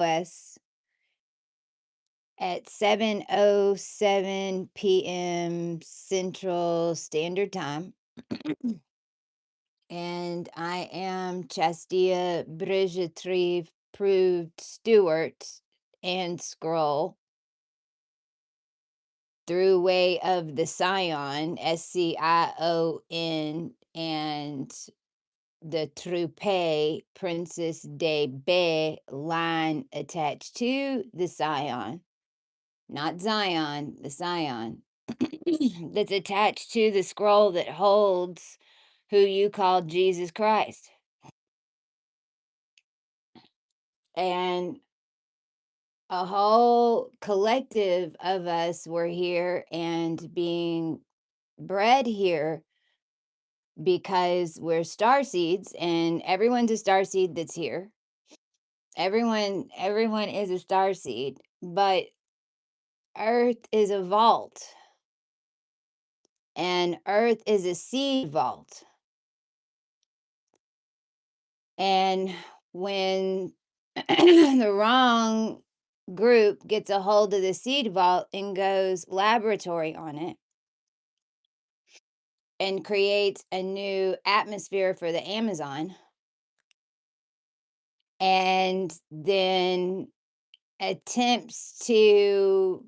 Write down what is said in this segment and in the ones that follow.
US at 7:07 PM Central Standard Time. And I am Chastia Brigitrieve proved Stewart and Scroll through way of the Scion, Scion, and the Troupe Princess de Be line attached to the Scion, not Zion, the Scion, that's attached to the scroll that holds who you call Jesus Christ. And a whole collective of us were here and being bred here because we're star seeds and everyone's a star seed that's here. Everyone is a star seed, but Earth is a vault and Earth is a seed vault. And when the wrong group gets a hold of the seed vault and goes laboratory on it and creates a new atmosphere for the Amazon, and then attempts to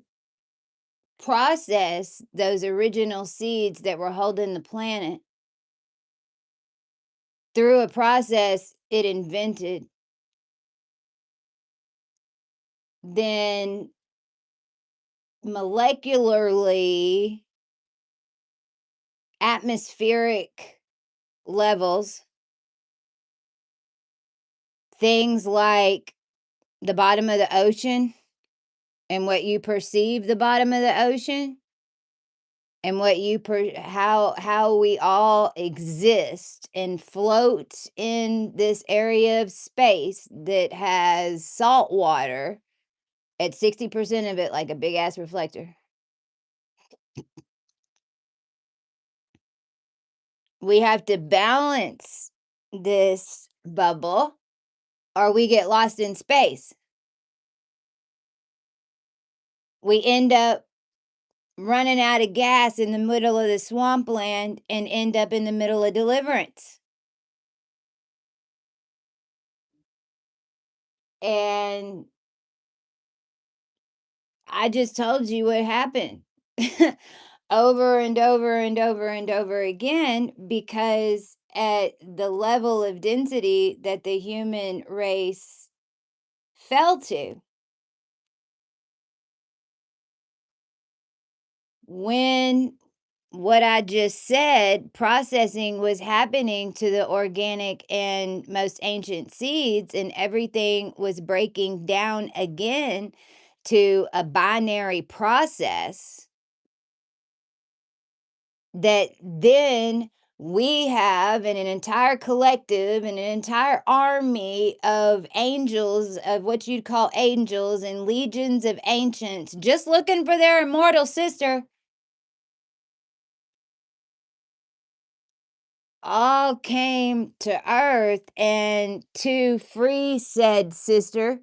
process those original seeds that were holding the planet through a process it invented, then molecularly atmospheric levels, things like the bottom of the ocean and what you perceive the bottom of the ocean and what you how we all exist and float in this area of space that has salt water at 60% of it like a big ass reflector. We have to balance this bubble or we get lost in space. We end up running out of gas in the middle of the swampland and end up in the middle of deliverance. And I just told you what happened over and over and over and over again because at the level of density that the human race fell to, when what I just said, processing was happening to the organic and most ancient seeds, and everything was breaking down again to a binary process that then we have an entire collective and an entire army of angels, of what you'd call angels, and legions of ancients just looking for their immortal sister, all came to earth and to free said sister.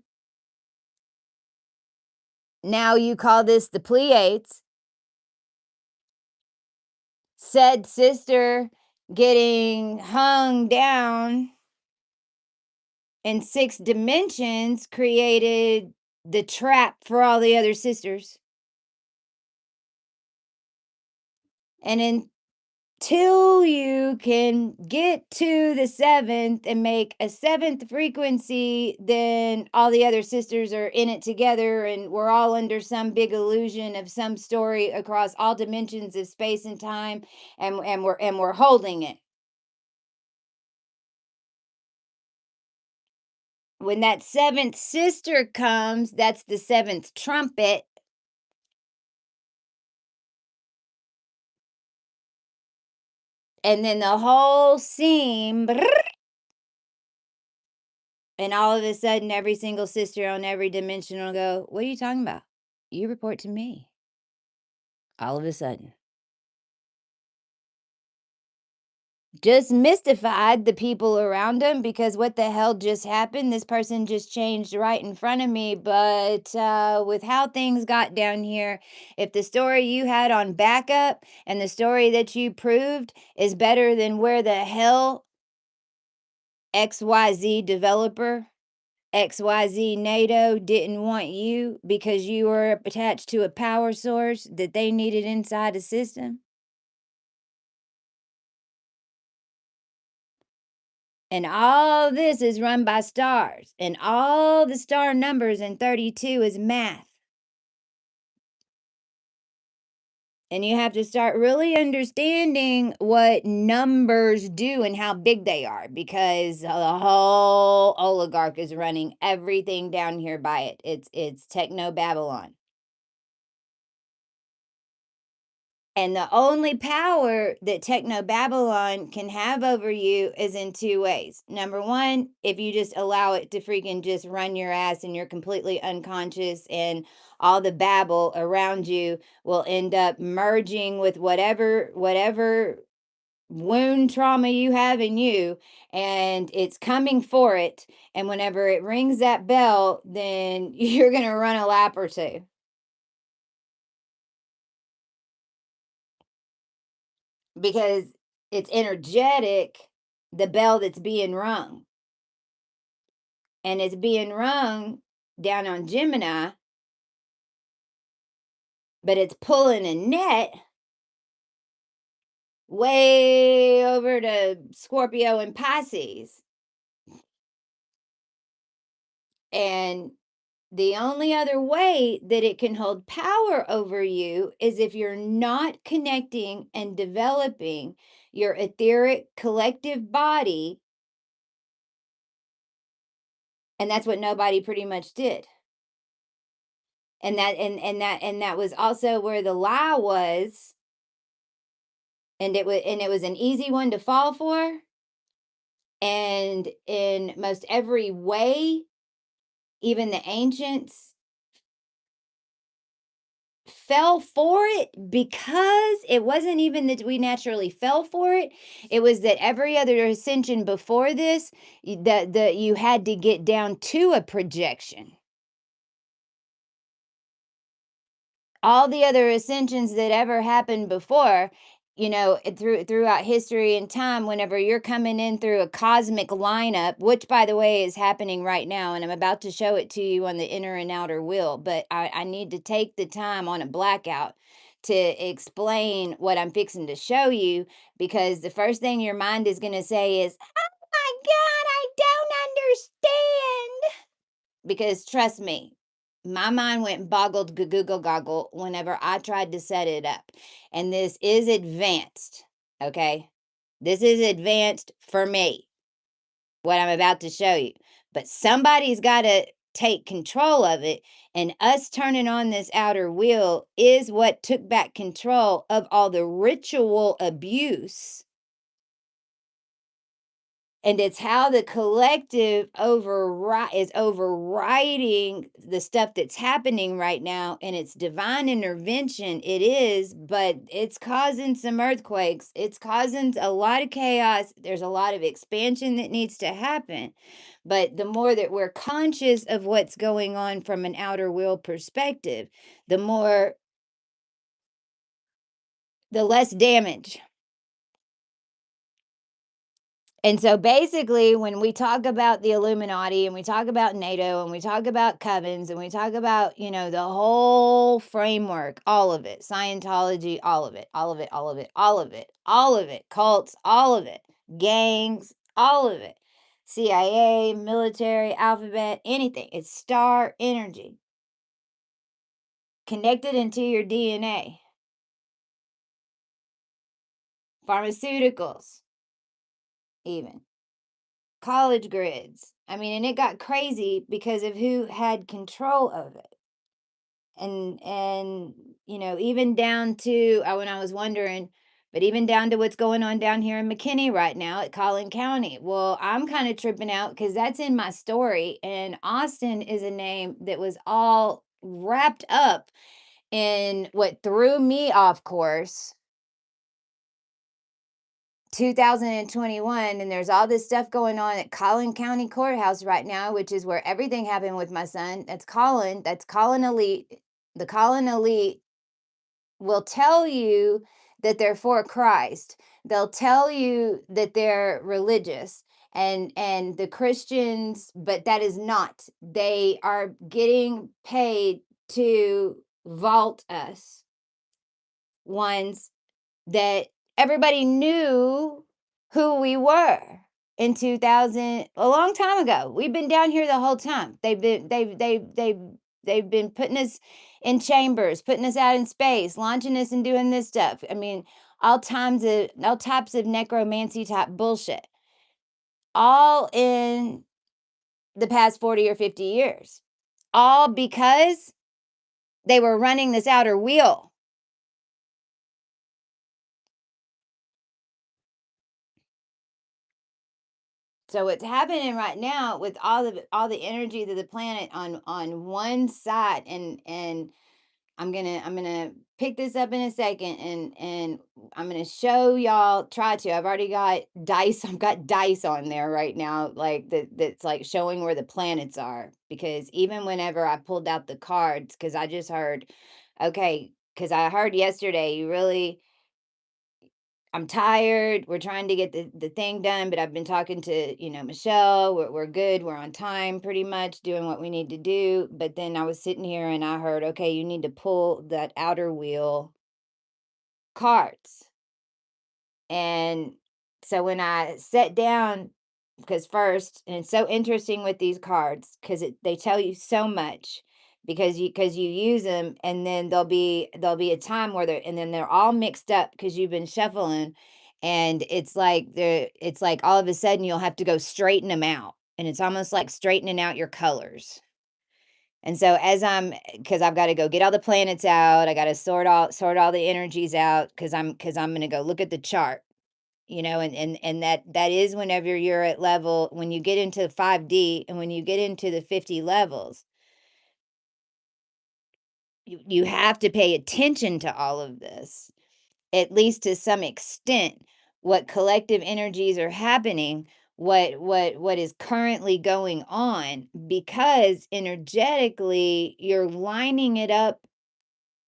Now you call this the Pleiades. Said sister getting hung down in 6 dimensions created the trap for all the other sisters. And until you can get to the 7th and make a 7th frequency, then all the other sisters are in it together and we're all under some big illusion of some story across all dimensions of space and time, and we're holding it. When that 7th sister comes, that's the 7th trumpet. And then the whole seam, and all of a sudden, every single sister on every dimension will go, "What are you talking about? You report to me." All of a sudden. just mystified the people around him because what the hell just happened? This person just changed right in front of me. But with how things got down here, if the story you had on backup and the story that you proved is better than where the hell XYZ developer, XYZ NATO didn't want you because you were attached to a power source that they needed inside a system. And all this is run by stars, and all the star numbers in 32 is math. And you have to start really understanding what numbers do and how big they are because the whole oligarch is running everything down here by it. It's techno Babylon. And the only power that Techno Babylon can have over you is in two ways. Number one, if you just allow it to freaking just run your ass and you're completely unconscious and all the babble around you will end up merging with whatever wound trauma you have in you, and it's coming for it. And whenever it rings that bell, then you're going to run a lap or two. Because it's energetic, the bell that's being rung. And it's being rung down on Gemini, but it's pulling a net way over to Scorpio and Pisces. And the only other way that it can hold power over you is if you're not connecting and developing your etheric collective body. And that's what nobody pretty much did. And that was also where the lie was, and it was an easy one to fall for, and in most every way, even the ancients fell for it because it wasn't even that we naturally fell for it. It was that every other ascension before this, the you had to get down to a projection. All the other ascensions that ever happened before, throughout history and time, whenever you're coming in through a cosmic lineup, which by the way is happening right now, and I'm about to show it to you on the inner and outer wheel, but I need to take the time on a blackout to explain what I'm fixing to show you, because the first thing your mind is going to say is, oh my God, I don't understand. Because trust me, my mind went boggled goggle goggle whenever I tried to set it up. And this is advanced, okay? This is advanced for me, what I'm about to show you. But somebody's got to take control of it. And us turning on this outer wheel is what took back control of all the ritual abuse, and it's how the collective is overriding the stuff that's happening right now, and it's divine intervention. It is, but it's causing some earthquakes. It's causing a lot of chaos. There's a lot of expansion that needs to happen. But the more that we're conscious of what's going on from an outer will perspective, the less damage. And so basically, when we talk about the Illuminati and we talk about NATO and we talk about covens and we talk about, the whole framework, all of it, Scientology, all of it, all of it, all of it, all of it, all of it, cults, all of it, gangs, all of it, CIA, military, alphabet, anything. It's star energy connected into your DNA, pharmaceuticals, even. College grids. I mean, and it got crazy because of who had control of it. And even down to when I was wondering, but even down to what's going on down here in McKinney right now at Collin County. Well, I'm kind of tripping out because that's in my story. And Austin is a name that was all wrapped up in what threw me off course 2021, and there's all this stuff going on at Collin County Courthouse right now, which is where everything happened with my son. That's Collin Elite. The Collin Elite will tell you that they're for Christ. They'll tell you that they're religious and the Christians, but that is not. They are getting paid to vault us, ones that everybody knew who we were in 2000, a long time ago. We've been down here the whole time. They've been putting us in chambers, putting us out in space, launching us and doing this stuff. I mean, all types of necromancy type bullshit. All in the past 40 or 50 years. All because they were running this outer wheel. So what's happening right now with all the energy of the planet on one side, and I'm gonna pick this up in a second, and I'm gonna show y'all. Try to. I've already got dice. I've got dice on there right now, like that's like showing where the planets are. Because even whenever I pulled out the cards, because I just heard, okay, because I heard yesterday, I'm tired. We're trying to get the thing done, but I've been talking to, Michelle. We're good. We're on time pretty much doing what we need to do. But then I was sitting here and I heard, okay, you need to pull that outer wheel cards. And so when I sat down, because first, and it's so interesting with these cards because they tell you so much because you use them, and then there'll be a time where they're all mixed up because you've been shuffling, and it's like all of a sudden you'll have to go straighten them out, and it's almost like straightening out your colors. And so because I've got to go get all the planets out, I got to sort all the energies out because I'm going to go look at the chart, and that is whenever you're at level, when you get into 5D and when you get into the 50 levels, you have to pay attention to all of this, at least to some extent, what collective energies are happening, what is currently going on, because energetically you're lining it up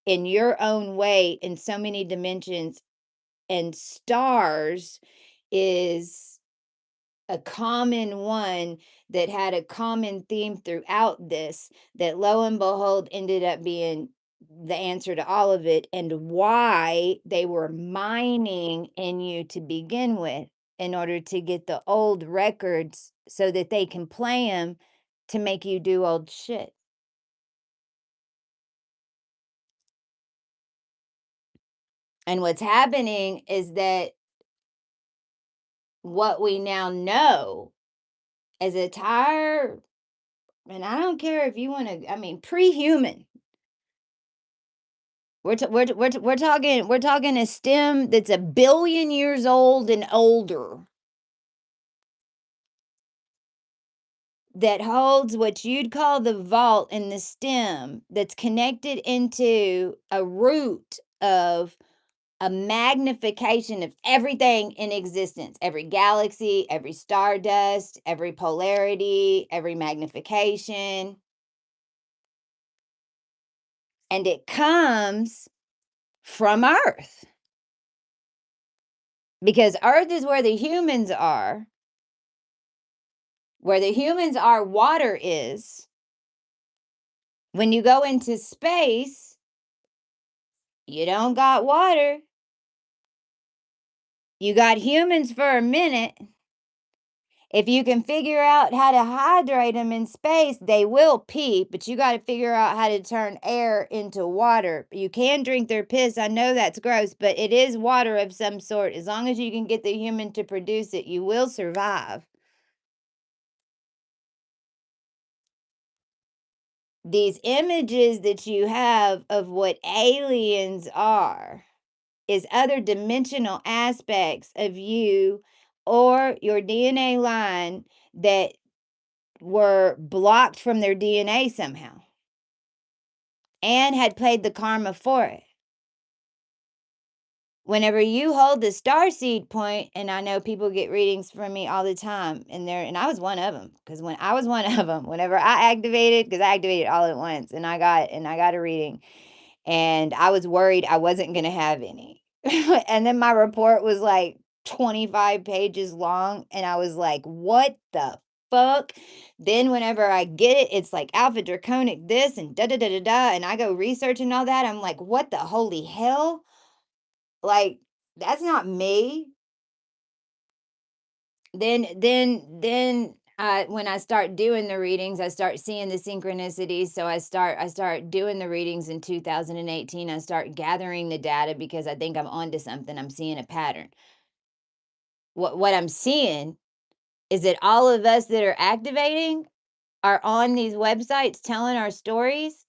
in your own way in so many dimensions, and stars is a common one that had a common theme throughout this, that lo and behold ended up being the answer to all of it, and why they were mining in you to begin with, in order to get the old records so that they can play them to make you do old shit. And what's happening is that what we now know as a tire, and I don't care if you want to, I mean, pre-human. We're talking a stem that's 1 billion years old and older, that holds what you'd call the vault in the stem, that's connected into a root of a magnification of everything in existence, every galaxy, every stardust, every polarity, every magnification. And it comes from Earth, because Earth is where the humans are. Where the humans are, water is. When you go into space, you don't got water. You got humans for a minute. If you can figure out how to hydrate them in space, they will pee, but you got to figure out how to turn air into water. You can drink their piss. I know that's gross, but it is water of some sort. As long as you can get the human to produce it, you will survive. These images that you have of what aliens are is other dimensional aspects of you or your DNA line that were blocked from their DNA somehow and had paid the karma for it. whenever you hold the star seed point, and I know people get readings from me all the time, and I was one of them, because when I was one of them, whenever I activated, because I activated all at once, and I got a reading, and I was worried I wasn't going to have any. And then my report was like 25 pages long, and I was like, what the fuck? Then whenever I get it, it's like alpha draconic this and da da da da da, and I go researching all that. I'm like, what the holy hell? Like, that's not me. Then when I start doing the readings, I start seeing the synchronicities. So I start doing the readings in 2018. I start gathering the data because I think I'm onto something. I'm seeing a pattern. What I'm seeing is that all of us that are activating are on these websites telling our stories,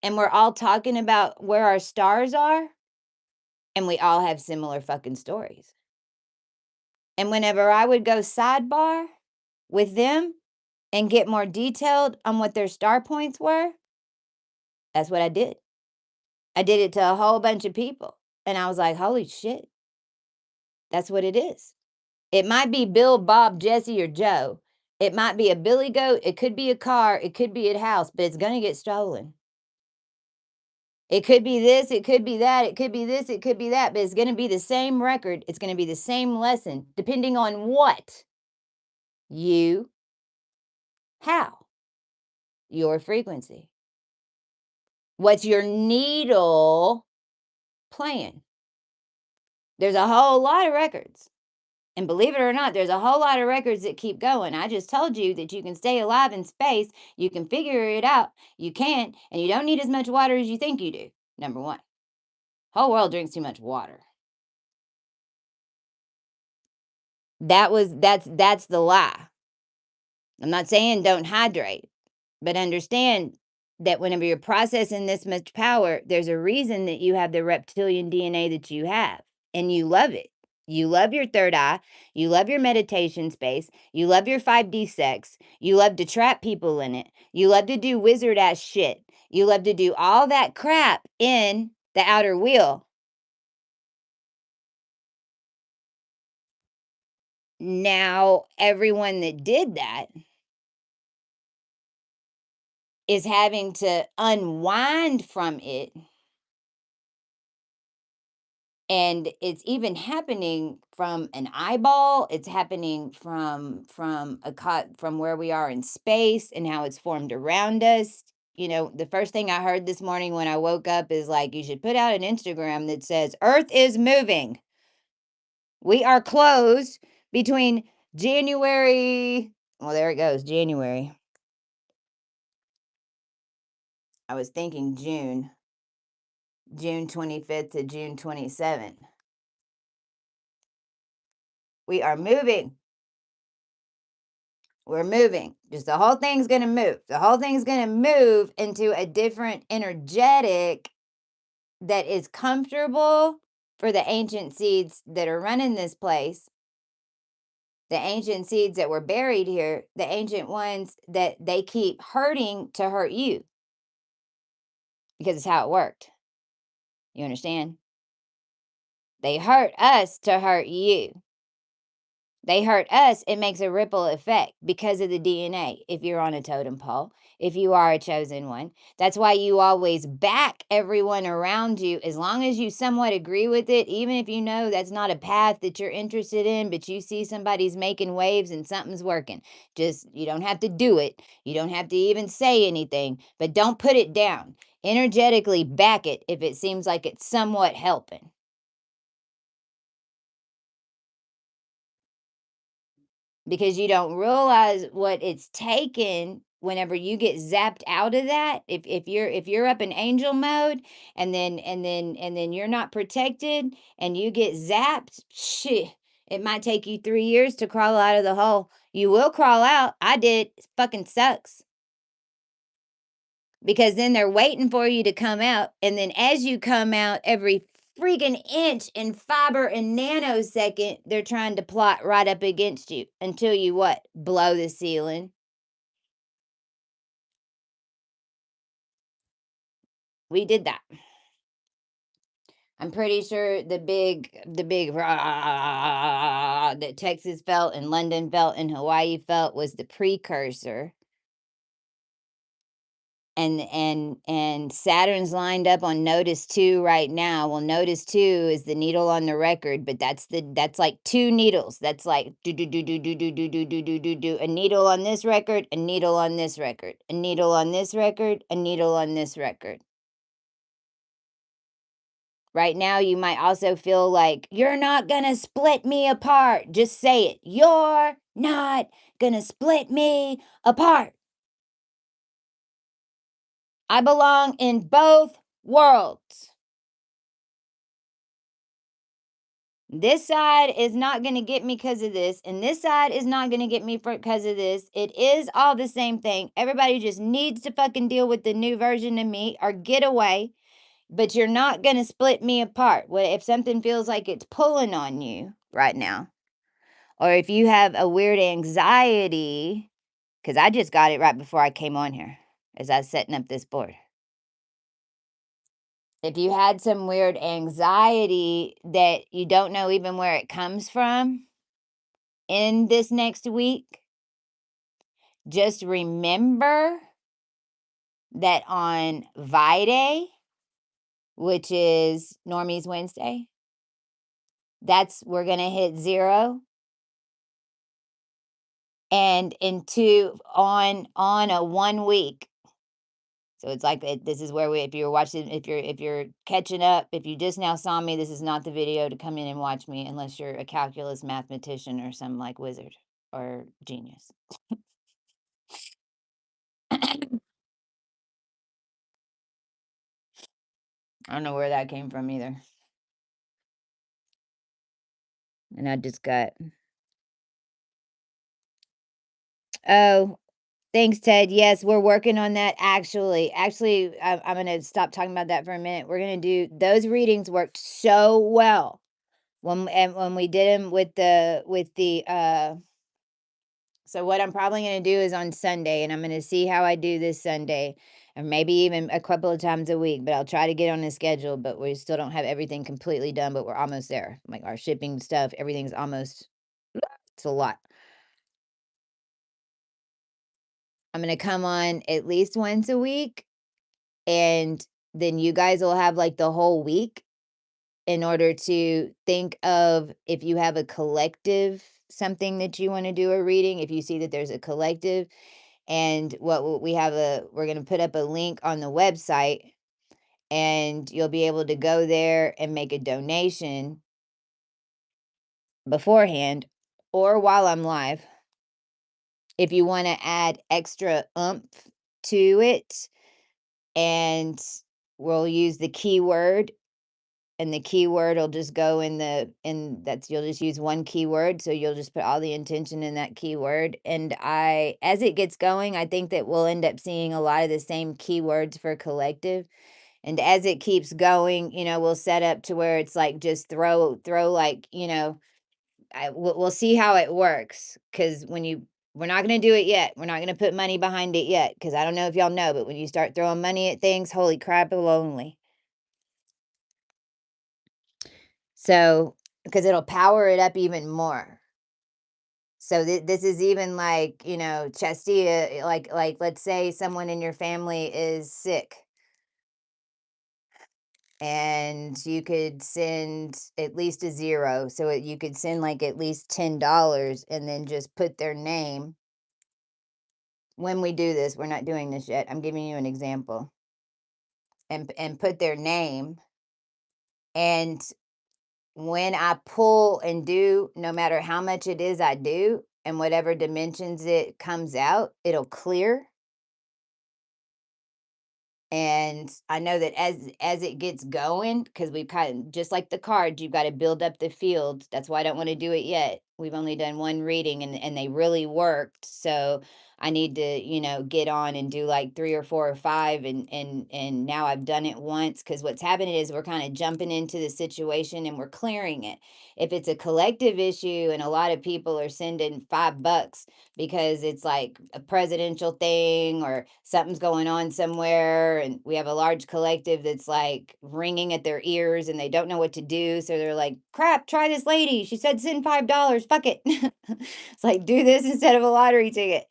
and we're all talking about where our stars are, and we all have similar fucking stories. And whenever I would go sidebar with them and get more detailed on what their star points were, that's what I did. I did it to a whole bunch of people. And I was like, holy shit, that's what it is. It might be Bill, Bob, Jesse, or Joe. It might be a billy goat. It could be a car. It could be a house, but it's going to get stolen. It could be this. It could be that. It could be this. It could be that. But it's going to be the same record. It's going to be the same lesson, depending on what you, how, your frequency. What's your needle playing? There's a whole lot of records. And believe it or not, there's a whole lot of records that keep going. I just told you that you can stay alive in space. You can figure it out. You can. And you don't need as much water as you think you do. Number one. Whole world drinks too much water. That's the lie. I'm not saying don't hydrate, but understand that whenever you're processing this much power, there's a reason that you have the reptilian DNA that you have, and you love it. You love your third eye. You love your meditation space. You love your 5D sex. You love to trap people in it. You love to do wizard ass shit. You love to do all that crap in the outer wheel. Now, everyone that did that is having to unwind from it, and it's even happening from an eyeball. It's happening from a cut from where we are in space and how it's formed around us. The first thing I heard this morning when I woke up is like, you should put out an Instagram that says Earth is moving. We are closed between January, well, there it goes, January. I was thinking June 25th to June 27th. We are moving. We're moving. Just the whole thing's going to move. The whole thing's going to move into a different energetic that is comfortable for the ancient seeds that are running this place. The ancient seeds that were buried here, the ancient ones that they keep hurting to hurt you, because it's how it worked. You understand? They hurt us to hurt you. They hurt us, it makes a ripple effect because of the DNA. If you're on a totem pole, if you are a chosen one, that's why you always back everyone around you, as long as you somewhat agree with it, even if you know that's not a path that you're interested in, but you see somebody's making waves and something's working. Just, you don't have to do it. You don't have to even say anything, but don't put it down. Energetically back it if it seems like it's somewhat helping. Because you don't realize what it's taken whenever you get zapped out of that. If you're up in angel mode, and then you're not protected and you get zapped, shit, it might take you 3 years to crawl out of the hole. You will crawl out. I did. It fucking sucks. Because then they're waiting for you to come out, and then as you come out, every freaking inch and fiber and nanosecond, they're trying to plot right up against you until you what? Blow the ceiling. We did that. I'm pretty sure the big rah that Texas felt and London felt and Hawaii felt was the precursor. And Saturn's lined up on Notice 2 right now. Well, Notice 2 is the needle on the record, but that's like 2 needles. That's like do do do do do do do do do do do do a needle on this record, a needle on this record, a needle on this record, a needle on this record. Right now, you might also feel like, "You're not gonna split me apart." Just say it. "You're not gonna split me apart. I belong in both worlds. This side is not gonna get me because of this, and this side is not gonna get me because of this. It is all the same thing. Everybody just needs to fucking deal with the new version of me or get away, but you're not gonna split me apart." What if something feels like it's pulling on you right now? Or if you have a weird anxiety, because I just got it right before I came on here as I was setting up this board. If you had some weird anxiety that you don't know even where it comes from in this next week, just remember that on Vide, which is Normie's Wednesday, we're gonna hit 0. And into on a 1 week. So it's like this is where if you're watching, if you're catching up, if you just now saw me, this is not the video to come in and watch me unless you're a calculus mathematician or some like wizard or genius. I don't know where that came from either. And I just got, oh, thanks, Ted. Yes, we're working on that. Actually, I'm gonna stop talking about that for a minute. We're gonna do those readings worked so well when we did them with the. So what I'm probably gonna do is on Sunday, and I'm gonna see how I do this Sunday, or maybe even a couple of times a week. But I'll try to get on the schedule. But we still don't have everything completely done, but we're almost there. Like our shipping stuff, everything's almost. It's a lot. I'm gonna come on at least once a week, and then you guys will have like the whole week in order to think of if you have a collective something that you want to do a reading. If you see that there's a collective, and we're going to put up a link on the website, and you'll be able to go there and make a donation beforehand or while I'm live if you want to add extra oomph to it. And we'll use the keyword, and the keyword will just go you'll just use one keyword, so you'll just put all the intention in that keyword. And as it gets going, I think that we'll end up seeing a lot of the same keywords for collective. And as it keeps going, we'll set up to where it's like just throw like, we'll see how it works. Because we're not going to do it yet. We're not going to put money behind it yet, because I don't know if y'all know, but when you start throwing money at things, holy crap, it'll only. So, because it'll power it up even more. So this is even like, Chestia, like let's say someone in your family is sick, and you could send at least a 0. So you could send like at least $10 and then just put their name. When we do this, we're not doing this yet. I'm giving you an example. And put their name. And when I pull and do, no matter how much it is I do, and whatever dimensions it comes out, it'll clear. And I know that as it gets going, because we've kind of, just like the cards, you've got to build up the field. That's why I don't want to do it yet. We've only done one reading, and they really worked. So I need to, get on and do like 3 or 4 or 5, and now I've done it once, cuz what's happening is we're kind of jumping into the situation and we're clearing it. If it's a collective issue and a lot of people are sending $5 because it's like a presidential thing or something's going on somewhere, and we have a large collective that's like ringing at their ears and they don't know what to do, so they're like, crap, try this lady, she said send $5, fuck it. It's like, do this instead of a lottery ticket.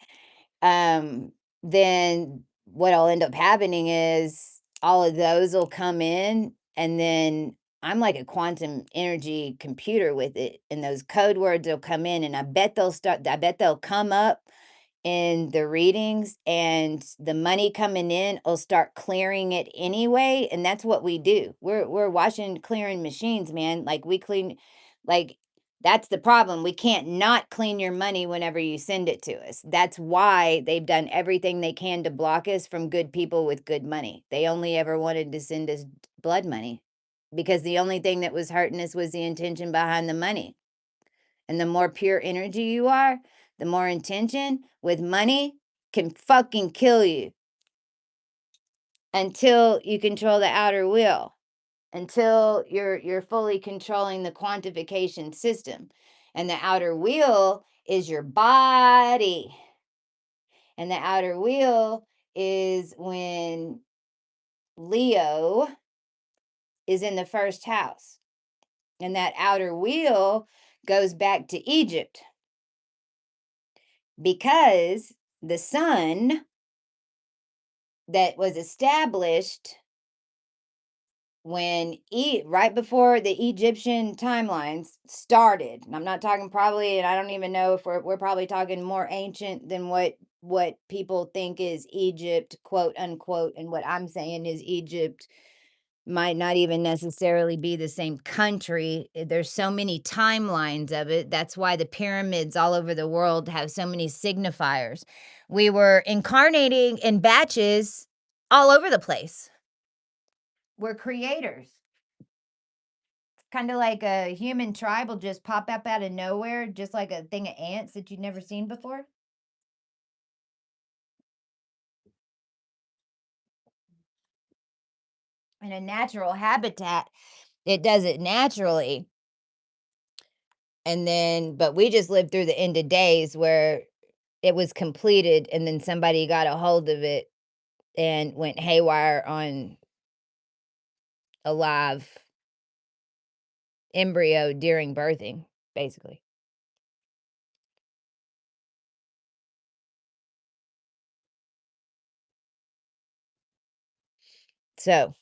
um, then what'll end up happening is all of those will come in, and then I'm like a quantum energy computer with it, and those code words will come in, and I bet they'll come up in the readings, and the money coming in will start clearing it anyway, and that's what we do. We're washing clearing machines, man. Like, we clean, like, that's the problem. We can't not clean your money whenever you send it to us. That's why they've done everything they can to block us from good people with good money. They only ever wanted to send us blood money, because the only thing that was hurting us was the intention behind the money. And the more pure energy you are, the more intention with money can fucking kill you until you control the outer will, until you're fully controlling the quantification system. And the outer wheel is your body. And the outer wheel is when Leo is in the first house. And that outer wheel goes back to Egypt, because the sun that was established when right before the Egyptian timelines started. And I'm not talking probably, and I don't even know if we're probably talking more ancient than what people think is Egypt, quote unquote, and what I'm saying is Egypt might not even necessarily be the same country. There's so many timelines of it. That's why the pyramids all over the world have so many signifiers. We were incarnating in batches all over the place. We're creators. It's kind of like a human tribe will just pop up out of nowhere, just like a thing of ants that you'd never seen before. In a natural habitat, it does it naturally. And then, but we just lived through the end of days where it was completed, and then somebody got a hold of it and went haywire on a live embryo during birthing, basically. So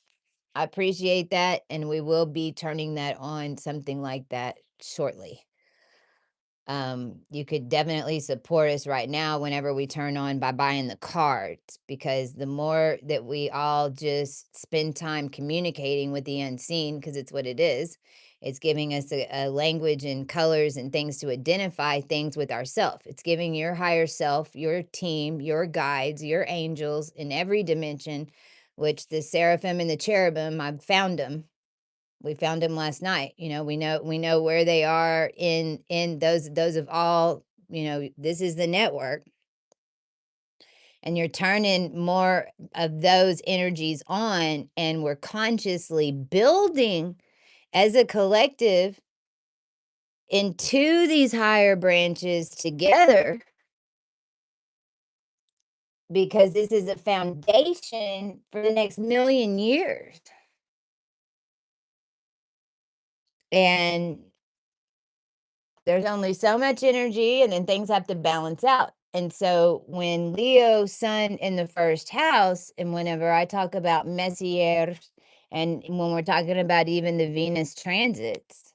I appreciate that, and we will be turning that on, something like that, shortly. You could definitely support us right now whenever we turn on by buying the cards, because the more that we all just spend time communicating with the unseen, because it's what it is, it's giving us a language and colors and things to identify things with ourself. It's giving your higher self, your team, your guides, your angels in every dimension, which the seraphim and the cherubim, I've found them. We found them last night. We know where they are in those of all, this is the network. And you're turning more of those energies on, and we're consciously building as a collective into these higher branches together, because this is a foundation for the next million years. And there's only so much energy, and then things have to balance out. And so when Leo sun in the first house, and whenever I talk about messiers, and when we're talking about even the Venus transits,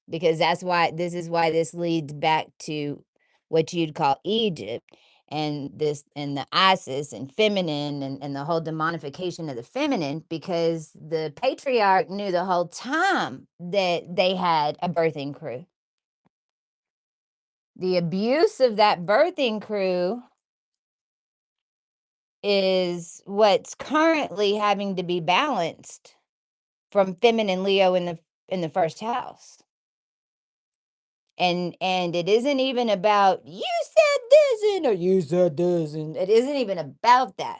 because this is why this leads back to what you'd call Egypt, and this and the Isis and feminine, and the whole demonification of the feminine, because the patriarch knew the whole time that they had a birthing crew. The abuse of that birthing crew is what's currently having to be balanced from feminine Leo in the first house. And it isn't even about you said this and or you said this, and it isn't even about that.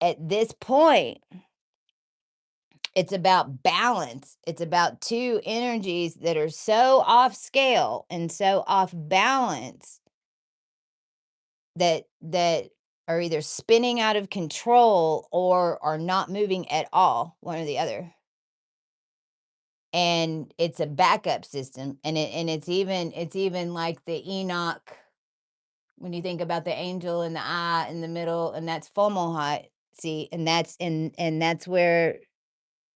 At this point, it's about balance. It's about two energies that are so off scale and so off balance that are either spinning out of control or are not moving at all, one or the other. And it's a backup system, and it's even like the Enoch when you think about the angel and the eye in the middle, and that's Fomalhaut. See, and that's where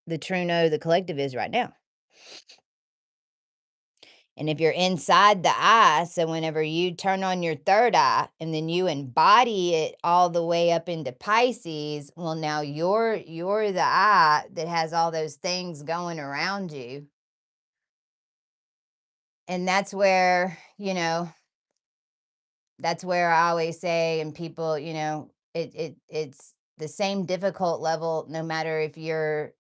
the true know the collective is right now. And if you're inside the eye, so whenever you turn on your third eye and then you embody it all the way up into Pisces, well, now you're the eye that has all those things going around you. And that's where I always say, and people, it's the same difficult level no matter if you've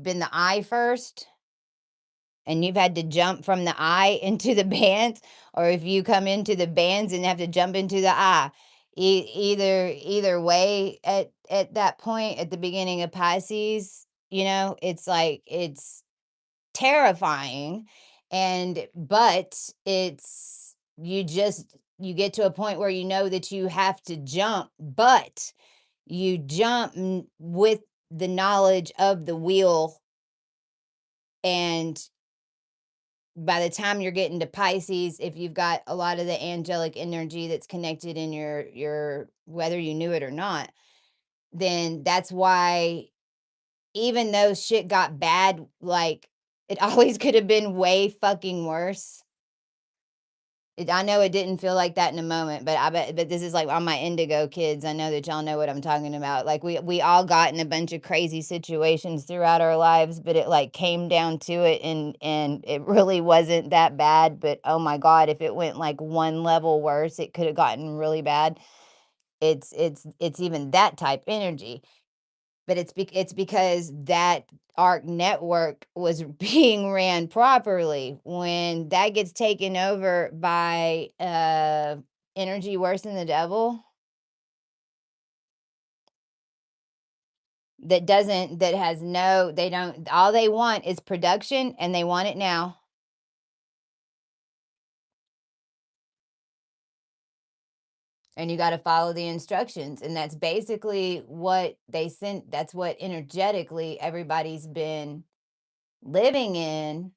been the eye first and you've had to jump from the eye into the bands, or if you come into the bands and have to jump into the eye. Either way, at that point at the beginning of Pisces, it's like it's terrifying, but you get to a point where you know that you have to jump, but you jump with the knowledge of the wheel. And by the time you're getting to Pisces, if you've got a lot of the angelic energy that's connected in your whether you knew it or not, then that's why even though shit got bad, like, it always could have been way fucking worse. I know it didn't feel like that in a moment, but this is like on my indigo kids. I know that y'all know what I'm talking about. Like we all got in a bunch of crazy situations throughout our lives, but it like came down to it, and it really wasn't that bad. But oh my God, if it went like one level worse, it could have gotten really bad. It's even that type energy. But it's because that ARC network was being ran properly. When that gets taken over by, energy worse than the devil, that has no they don't all they want is production, and they want it now. And you gotta follow the instructions, and that's basically what they sent that's what energetically everybody's been living in,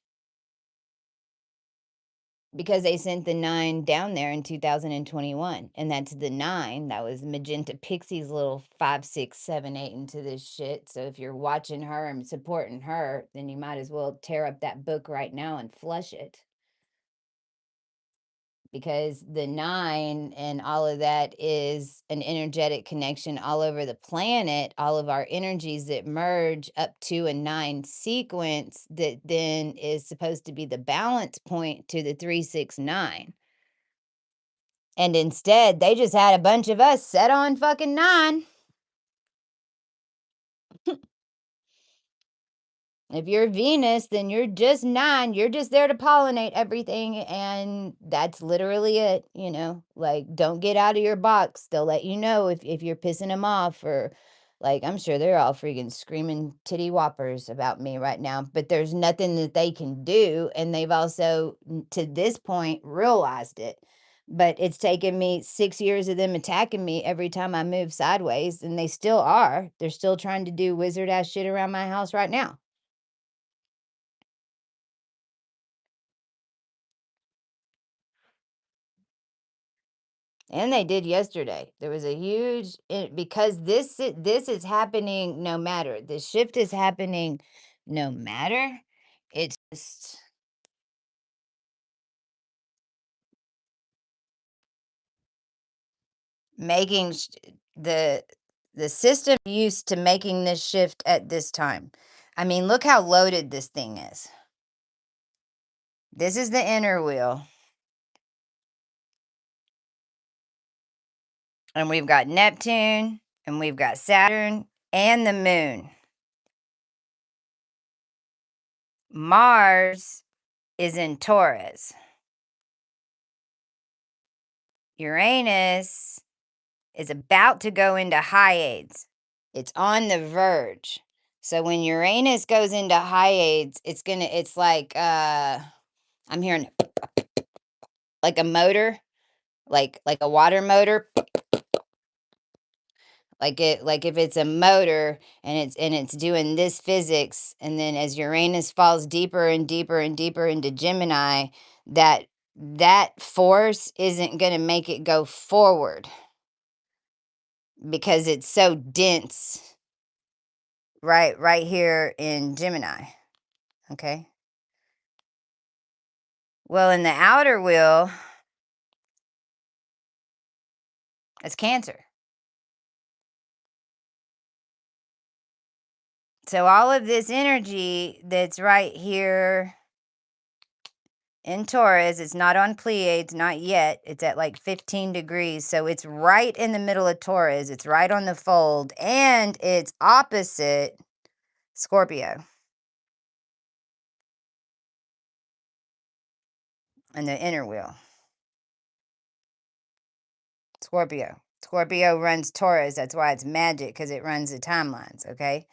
because they sent the 9 down there in 2021, and that's the 9, that was Magenta Pixie's little 5, 6, 7, 8 into this shit. So if you're watching her and supporting her, then you might as well tear up that book right now and flush it, because the 9 and all of that is an energetic connection all over the planet, all of our energies that merge up to a 9 sequence that then is supposed to be the balance point to the 369. And instead, they just had a bunch of us set on fucking 9. If you're Venus, then you're just 9. You're just there to pollinate everything, and that's literally it. Like, don't get out of your box. They'll let you know if you're pissing them off, or like, I'm sure they're all freaking screaming titty whoppers about me right now, but there's nothing that they can do, and they've also, to this point, realized it. But it's taken me 6 years of them attacking me every time I move sideways, and they still are. They're still trying to do wizard ass shit around my house right now. And they did yesterday. There was a huge because this is happening no matter. The shift is happening no matter. It's just making the the system used to making this shift at this time. I mean, look how loaded this thing is. This is the inner wheel, and we've got Neptune, and we've got Saturn and the moon. Mars is in Taurus. Uranus is about to go into Hyades. It's on the verge. So when Uranus goes into Hyades, it's like I'm hearing like a motor, like a water motor, like if it's a motor and it's doing this physics, and then as Uranus falls deeper and deeper and deeper into Gemini, that force isn't going to make it go forward because it's so dense right here in Gemini. Okay. Well, in the outer wheel, it's Cancer. So all of this energy that's right here in Taurus, it's not on Pleiades, not yet. It's at like 15 degrees. So it's right in the middle of Taurus. It's right on the fold. And it's opposite Scorpio in the inner wheel. Scorpio. Scorpio runs Taurus. That's why it's magic, because it runs the timelines. Okay.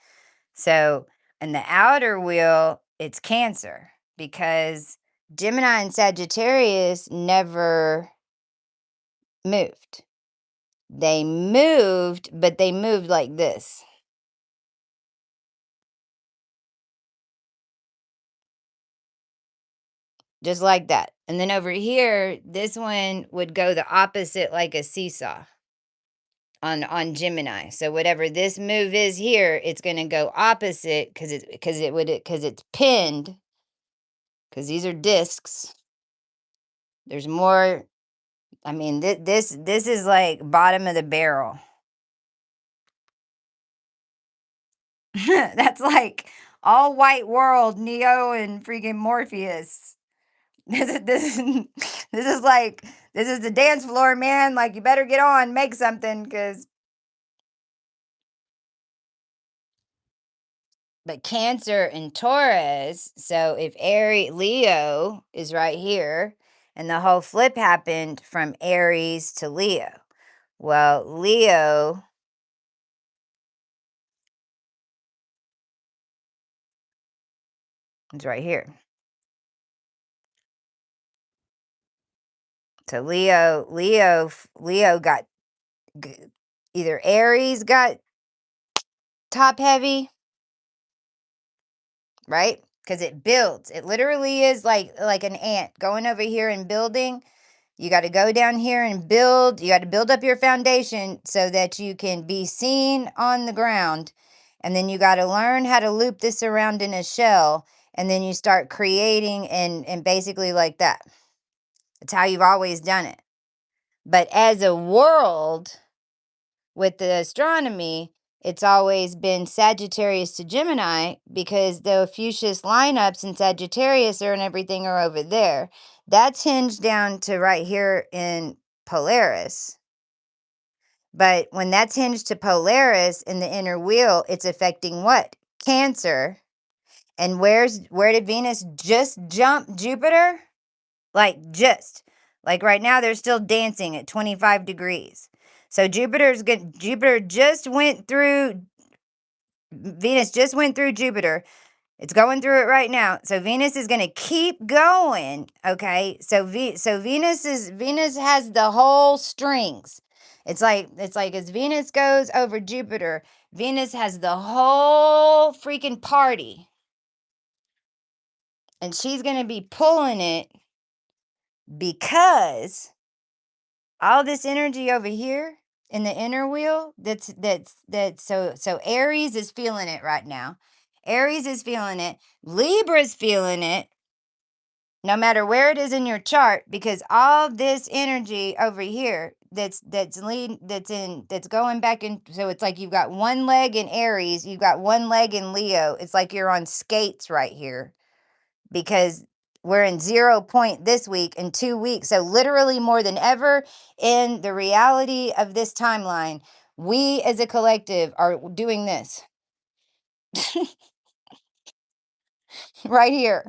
So in the outer wheel, it's Cancer, because Gemini and Sagittarius never moved. They moved, but they moved like this. Just like that. And then over here, this one would go the opposite, like a seesaw on Gemini. So whatever this move is here, it's going to go opposite because it's pinned, because these are discs. There's more. I mean, this is like bottom of the barrel. That's like all white world, Neo and freaking Morpheus. This is this is the dance floor, man. Like, you better get on, make something, because. But Cancer and Taurus. So if Leo is right here, and the whole flip happened from Aries to Leo. Well, Leo is right here. So Leo got either Aries got top heavy, right? Because it builds. It literally is like an ant going over here and building. You got to go down here and build. You got to build up your foundation so that you can be seen on the ground. And then you got to learn how to loop this around in a shell. And then you start creating and basically like that. It's how you've always done it. But as a world, with the astronomy, it's always been Sagittarius to Gemini, because the Ophiuchus lineups in Sagittarius and everything are over there. That's hinged down to right here in Polaris. But when that's hinged to Polaris in the inner wheel, it's affecting what? Cancer. And where did Venus just jump Jupiter? Like right now, they're still dancing at 25 degrees. So Jupiter just went through, Venus just went through Jupiter. It's going through it right now. So Venus is going to keep going. Okay. So Venus has the whole strings. It's like as Venus goes over Jupiter, Venus has the whole freaking party. And she's going to be pulling it, because all this energy over here in the inner wheel, that's so Aries is feeling it right now. Aries is feeling it. Libra's feeling it, no matter where it is in your chart, because all this energy over here that's going back in. So it's like you've got one leg in Aries, you've got one leg in Leo. It's like you're on skates right here, because we're in 0 point this week in 2 weeks. So literally more than ever in the reality of this timeline, we as a collective are doing this right here.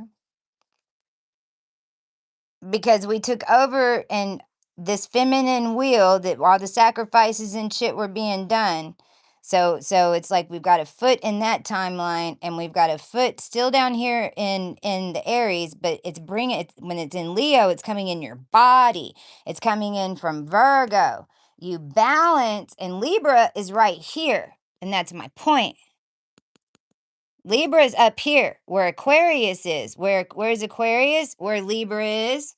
because we took over and this feminine wheel that all the sacrifices and shit were being done. So it's like we've got a foot in that timeline, and we've got a foot still down here in the Aries, but it's bringing it when it's in Leo, it's coming in your body. It's coming in from Virgo. You balance, and Libra is right here, and that's my point. Libra is up here where Aquarius is. Where's Aquarius? Where Libra is.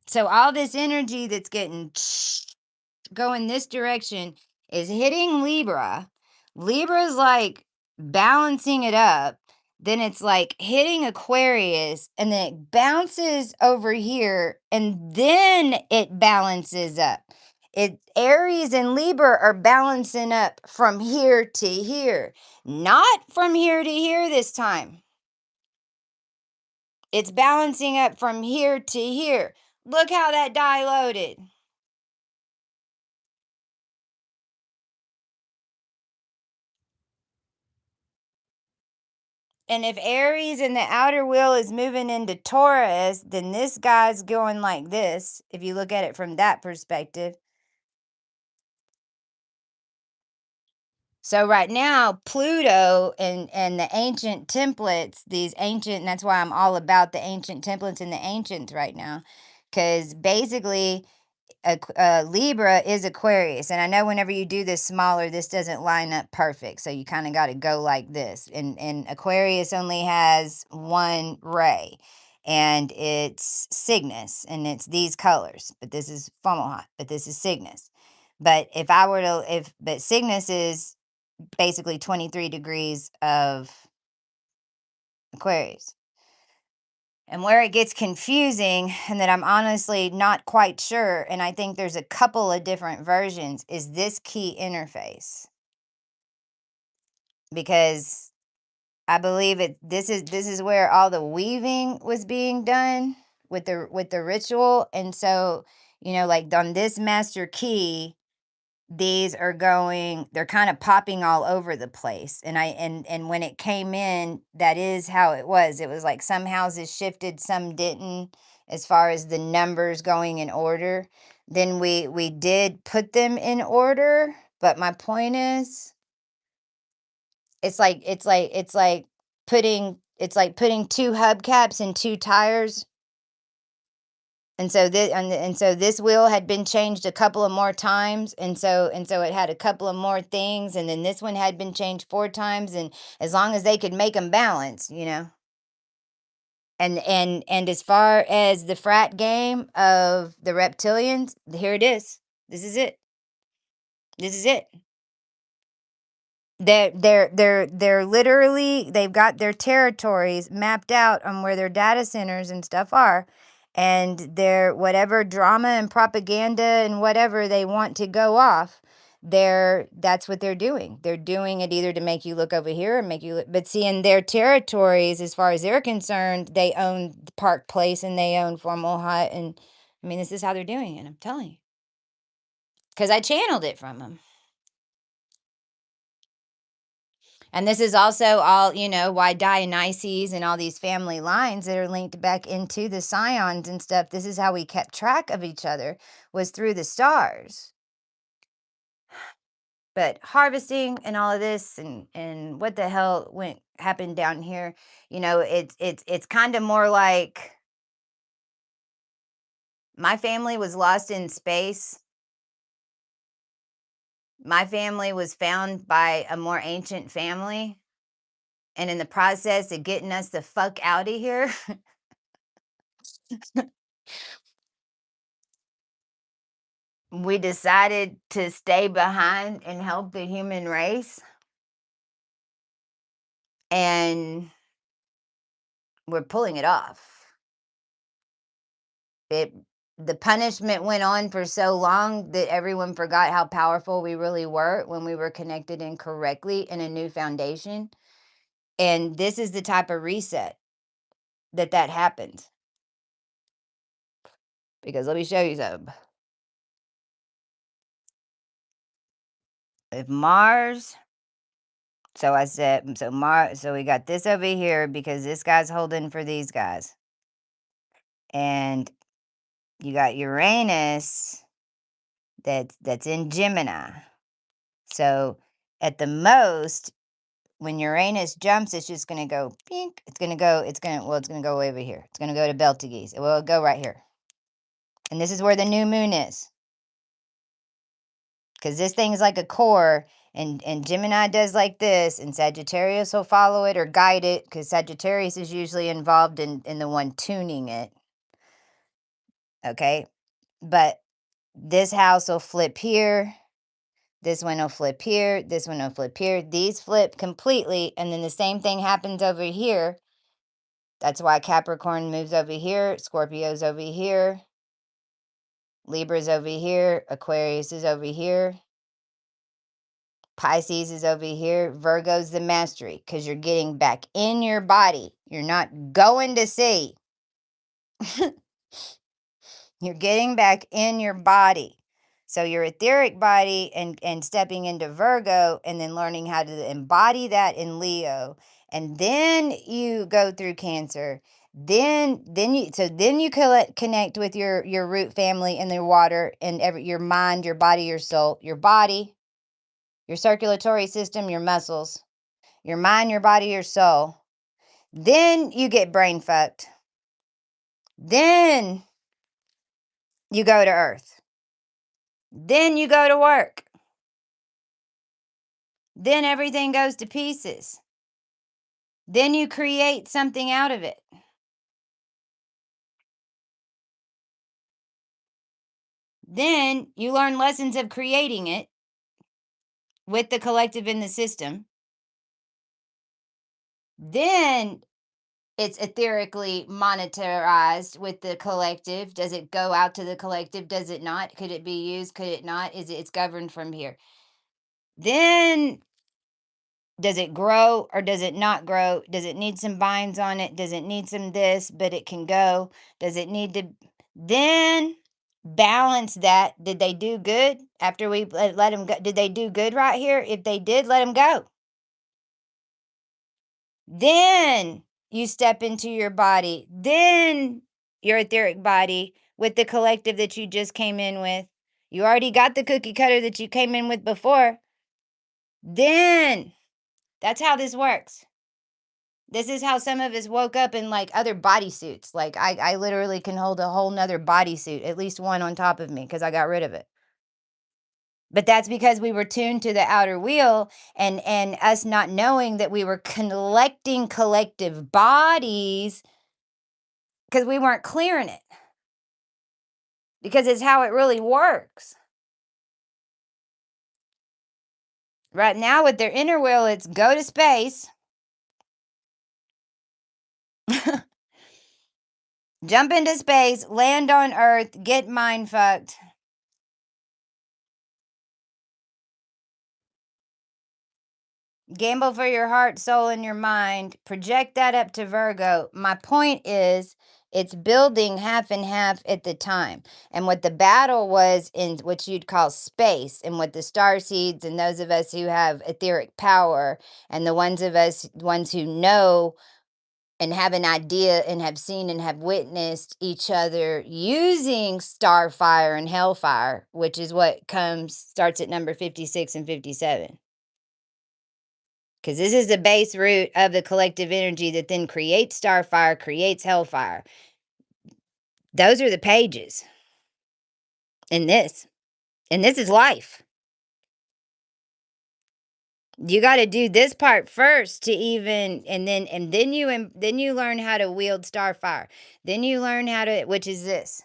So all this energy that's getting going this direction is hitting Libra. Libra's like balancing it up. Then it's like hitting Aquarius, and then it bounces over here, and then it balances up. It Aries and Libra are balancing up from here to here, not from here to here this time. It's balancing up from here to here. Look how that die loaded. And if Aries in the outer wheel is moving into Taurus, then this guy's going like this, if you look at it from that perspective. So right now, Pluto and the ancient templates, these ancient, and that's why I'm all about the ancient templates and the ancients right now, because basically Libra is Aquarius, and I know whenever you do this smaller, this doesn't line up perfect, so you kind of got to go like this. And Aquarius only has one ray, and it's Cygnus, and it's these colors. But this is Fomalhaut, but this is Cygnus. But if I were to, if but Cygnus is basically 23 degrees of Aquarius. And where it gets confusing, and that I'm honestly not quite sure, and I think there's a couple of different versions, is this key interface. Because I believe this is where all the weaving was being done with the ritual. And so, like on this master key, these are going, they're kind of popping all over the place. And when it came in, that is how it was. It was like some houses shifted, some didn't, as far as the numbers going in order. Then we did put them in order, but my point is, it's like putting two hubcaps and two tires. And so this wheel had been changed a couple of more times, and so it had a couple of more things, and then this one had been changed 4 times, and as long as they could make them balance. And as far as the frat game of the reptilians, here it is. This is it. This is it. They're literally, they've got their territories mapped out on where their data centers and stuff are, and their whatever drama and propaganda and whatever they want to go off, that's what they're doing. They're doing it either to make you look over here or make you look, but see, in their territories, as far as they're concerned, they own Park Place and they own Formal Hut, and I mean, this is how they're doing it, I'm telling you, because I channeled it from them. And this is also all, why Dionysus and all these family lines that are linked back into the scions and stuff. This is how we kept track of each other, was through the stars. But harvesting and all of this, and what the hell happened down here, it's kind of more like my family was lost in space. My family was found by a more ancient family. And in the process of getting us the fuck out of here, we decided to stay behind and help the human race. And we're pulling it off. The punishment went on for so long that everyone forgot how powerful we really were when we were connected incorrectly in a new foundation. And this is the type of reset that happens. Because let me show you something. If Mars So I said, so we got this over here because this guy's holding for these guys. And you got Uranus that's in Gemini. So at the most, when Uranus jumps, it's just going to go pink. It's going to go over here. It's going to go to Betelgeuse. It will go right here. And this is where the new moon is. Because this thing is like a core, and Gemini does like this, and Sagittarius will follow it or guide it, because Sagittarius is usually involved in the one tuning it. Okay? But this house will flip here. This one will flip here. This one will flip here. These flip completely, and then the same thing happens over here. That's why Capricorn moves over here, Scorpio's over here, Libra's over here, Aquarius is over here, Pisces is over here, Virgo's the mastery, because you're getting back in your body. You're not going to sea. You're getting back in your body. So your etheric body and stepping into Virgo, and then learning how to embody that in Leo. And then you go through Cancer. Then you connect with your root family and their water and your mind, your body, your soul, your body, your circulatory system, your muscles, your mind, your body, your soul. Then you get brain fucked. Then you go to Earth. Then you go to work. Then everything goes to pieces. Then you create something out of it. Then you learn lessons of creating it with the collective in the system. Then it's etherically monetarized with the collective. Does it go out to the collective? Does it not? Could it be used? Could it not? It's governed from here. Then does it grow or does it not grow? Does it need some binds on it? Does it need some this, but it can go? Does it need to then balance that? Did they do good after we let them go? Did they do good right here? If they did, let them go. Then you step into your body. Then your etheric body with the collective that you just came in with. You already got the cookie cutter that you came in with before. Then that's how this works. This is how some of us woke up in like other bodysuits. Like I literally can hold a whole nother bodysuit, at least one on top of me, because I got rid of it. But that's because we were tuned to the outer wheel, and us not knowing that we were collecting collective bodies because we weren't clearing it. Because it's how it really works. Right now with their inner wheel, it's go to space. Jump into space, land on Earth, get mind fucked. Gamble for your heart, soul, and your mind. Project that up to Virgo. My point is, it's building half and half at the time. And what the battle was in what you'd call space, and what the star seeds and those of us who have etheric power, and the ones who know and have an idea and have seen and have witnessed each other using starfire and hellfire, which is what starts at number 56 and 57. Because this is the base root of the collective energy that then creates starfire, creates hellfire. Those are the pages in this. And this is life. You got to do this part first to even, and then you learn how to wield starfire. Then you learn how to, which is this.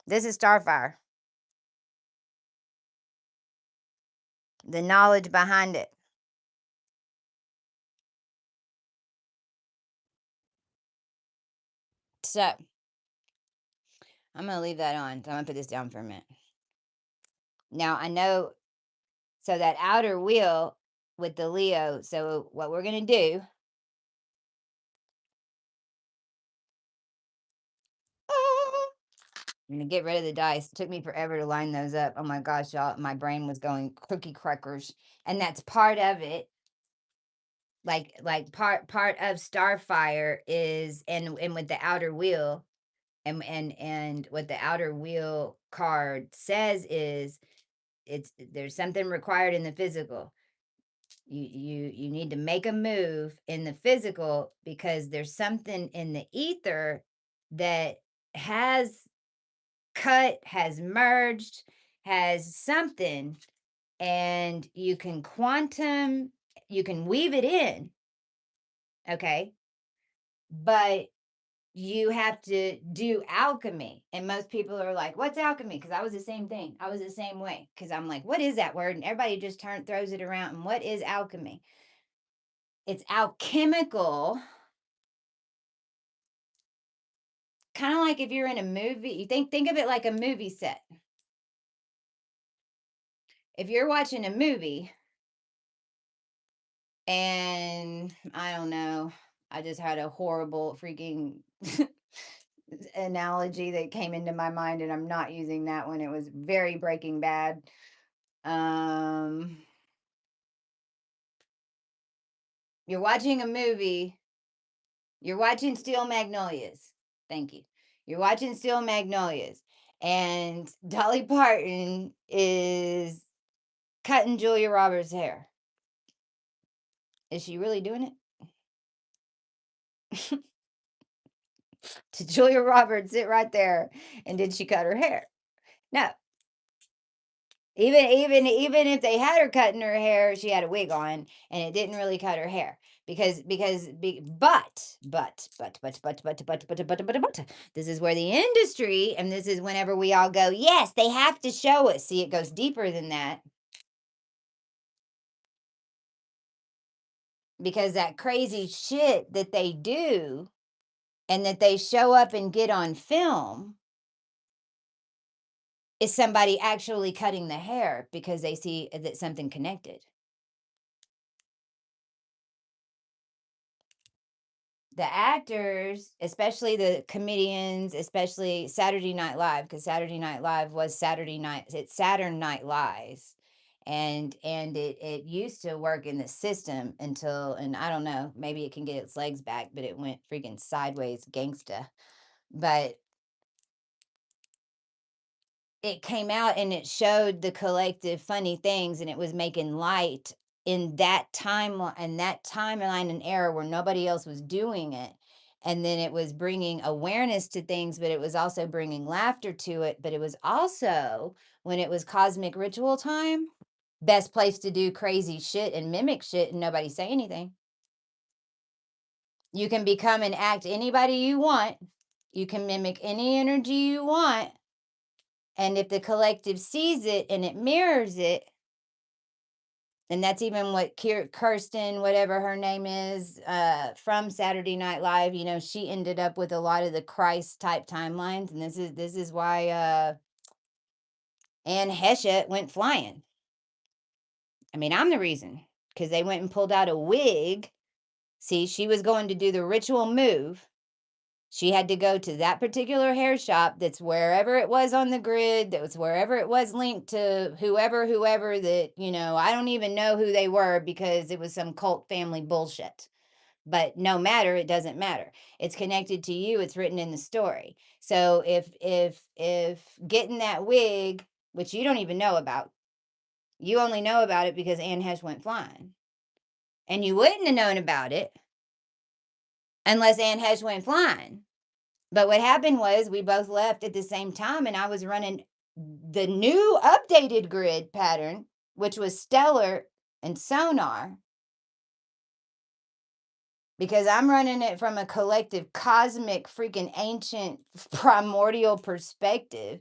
This is starfire. The knowledge behind it. So I'm going to leave that on. So I'm going to put this down for a minute. Now I know, so that outer wheel with the Leo. So what we're going to do. I'm going to get rid of the dice. It took me forever to line those up. Oh my gosh, y'all. My brain was going cookie crackers. And that's part of it. like part of Starfire is, and with the outer wheel, and what the outer wheel card says is, there's something required in the physical. You need to make a move in the physical because there's something in the ether that has cut, has merged, has something, and you can weave it in, okay? But you have to do alchemy. And most people are like, what's alchemy? Because I was the same thing. I was the same way. Because I'm like, what is that word? And everybody just throws it around. And what is alchemy? It's alchemical. Kind of like if you're in a movie, you think of it like a movie set. If you're watching a movie, and I don't know, I just had a horrible freaking analogy that came into my mind, and I'm not using that one. It was very Breaking Bad. You're watching a movie. You're watching Steel Magnolias. Thank you. You're watching Steel Magnolias, and Dolly Parton is cutting Julia Roberts' hair. Is she really doing it? Did Julia Roberts sit right there and did she cut her hair? No. Even if they had her cutting her hair, she had a wig on and it didn't really cut her hair but this is where the industry, and this is whenever we all go, yes, they have to show us. See, it goes deeper than that, because that crazy shit that they do and that they show up and get on film is somebody actually cutting the hair because they see that something connected. The actors, especially the comedians, especially Saturday Night Live, because Saturday Night Live was Saturday night, it's Saturn Night Lies. And it used to work in the system until, and I don't know, maybe it can get its legs back, but it went freaking sideways gangsta. But it came out and it showed the collective funny things, and it was making light in that timeline and era where nobody else was doing it. And then it was bringing awareness to things, but it was also bringing laughter to it. But it was also, when it was cosmic ritual time, best place to do crazy shit and mimic shit and nobody say anything. You can become and act anybody you want. You can mimic any energy you want. And if the collective sees it and it mirrors it, and that's even what Kirsten, whatever her name is, from Saturday Night Live, she ended up with a lot of the Christ type timelines. And this is why Anne Heshet went flying. I mean, I'm the reason, because they went and pulled out a wig. See, she was going to do the ritual move. She had to go to that particular hair shop that's wherever it was on the grid, that was wherever it was linked to whoever that, I don't even know who they were because it was some cult family bullshit. But no matter, it doesn't matter. It's connected to you, it's written in the story. So if getting that wig, which you don't even know about, you only know about it because Anne Hesh went flying. And you wouldn't have known about it unless Anne Hesh went flying. But what happened was we both left at the same time, and I was running the new updated grid pattern, which was stellar and sonar, because I'm running it from a collective cosmic freaking ancient primordial perspective,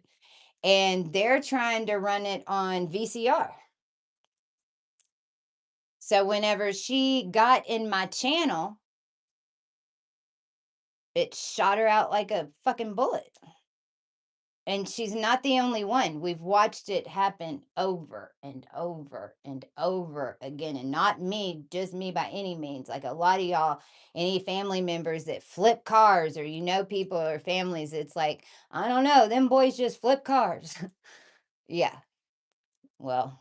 and they're trying to run it on VCR. So whenever she got in my channel, it shot her out like a fucking bullet. And she's not the only one. We've watched it happen over and over and over again. And not me, just me by any means. Like a lot of y'all, any family members that flip cars, or people or families, it's like, I don't know, them boys just flip cars. Yeah. Well,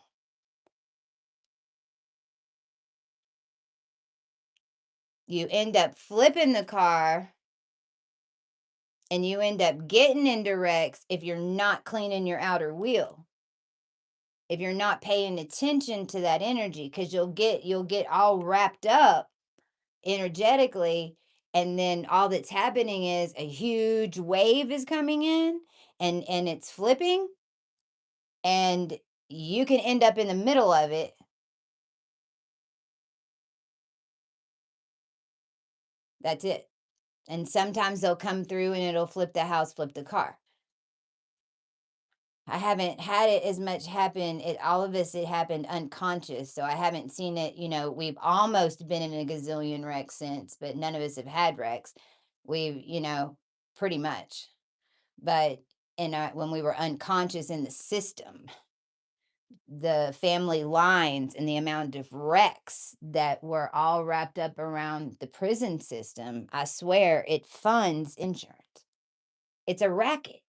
you end up flipping the car and you end up getting into wrecks if you're not cleaning your outer wheel. If you're not paying attention to that energy, because you'll get all wrapped up energetically, and then all that's happening is a huge wave is coming in, and it's flipping, and you can end up in the middle of it. That's it. And sometimes they'll come through and it'll flip the house, flip the car. I haven't had it as much happen. All of us, it happened unconscious. So I haven't seen it. We've almost been in a gazillion wrecks since, but none of us have had wrecks. We've, pretty much. But when we were unconscious in the system, the family lines and the amount of wrecks that were all wrapped up around the prison system, I swear it funds insurance. It's a racket.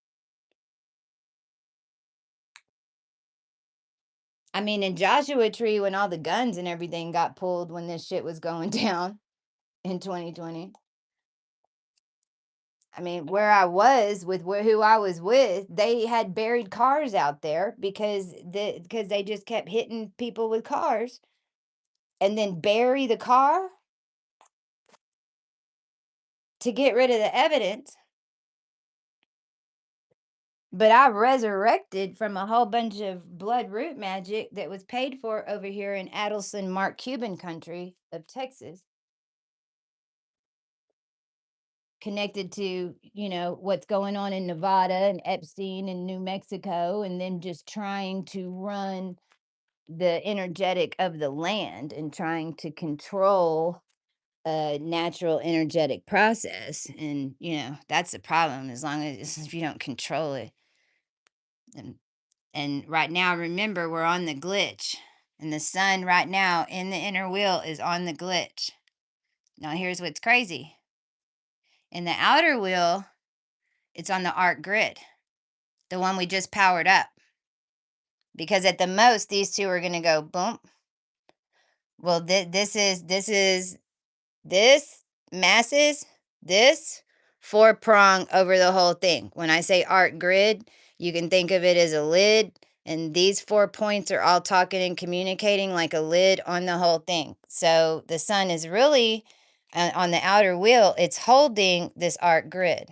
I mean, in Joshua Tree, when all the guns and everything got pulled when this shit was going down in 2020. I mean, where I was with who I was with, they had buried cars out there because they just kept hitting people with cars and then bury the car to get rid of the evidence. But I resurrected from a whole bunch of blood root magic that was paid for over here in Adelson, Mark Cuban country of Texas, connected to, what's going on in Nevada and Epstein and New Mexico, and then just trying to run the energetic of the land and trying to control a natural energetic process. And, that's the problem, as long as if you don't control it. And right now, remember, we're on the glitch. And the sun right now in the inner wheel is on the glitch. Now, here's what's crazy. In the outer wheel, it's on the arc grid, the one we just powered up. Because at the most, these two are going to go boom. Well, this masses this four prong over the whole thing. When I say arc grid, you can think of it as a lid, and these 4 points are all talking and communicating like a lid on the whole thing. So the sun is really on the outer wheel, it's holding this arc grid.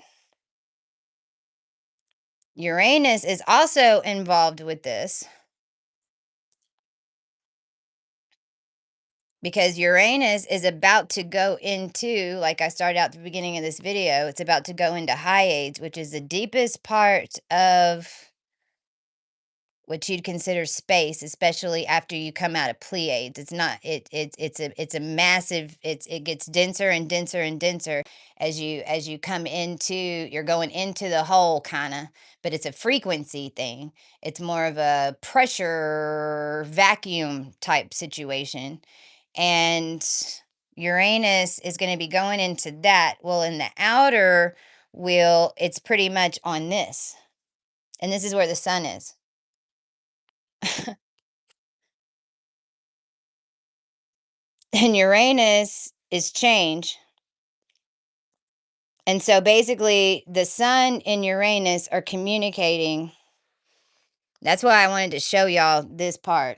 Uranus is also involved with this, because Uranus is about to go into, like I started out at the beginning of this video, it's about to go into Hyades, which is the deepest part of what you'd consider space, especially after you come out of Pleiades. It's not it's a massive, it gets denser and denser and denser as you come into, you're going into the hole kind of, but it's a frequency thing. It's more of a pressure vacuum type situation. And Uranus is going to be going into that. Well, in the outer wheel, it's pretty much on this. And this is where the sun is. And Uranus is change. And so basically, the sun and Uranus are communicating. That's why I wanted to show y'all this part.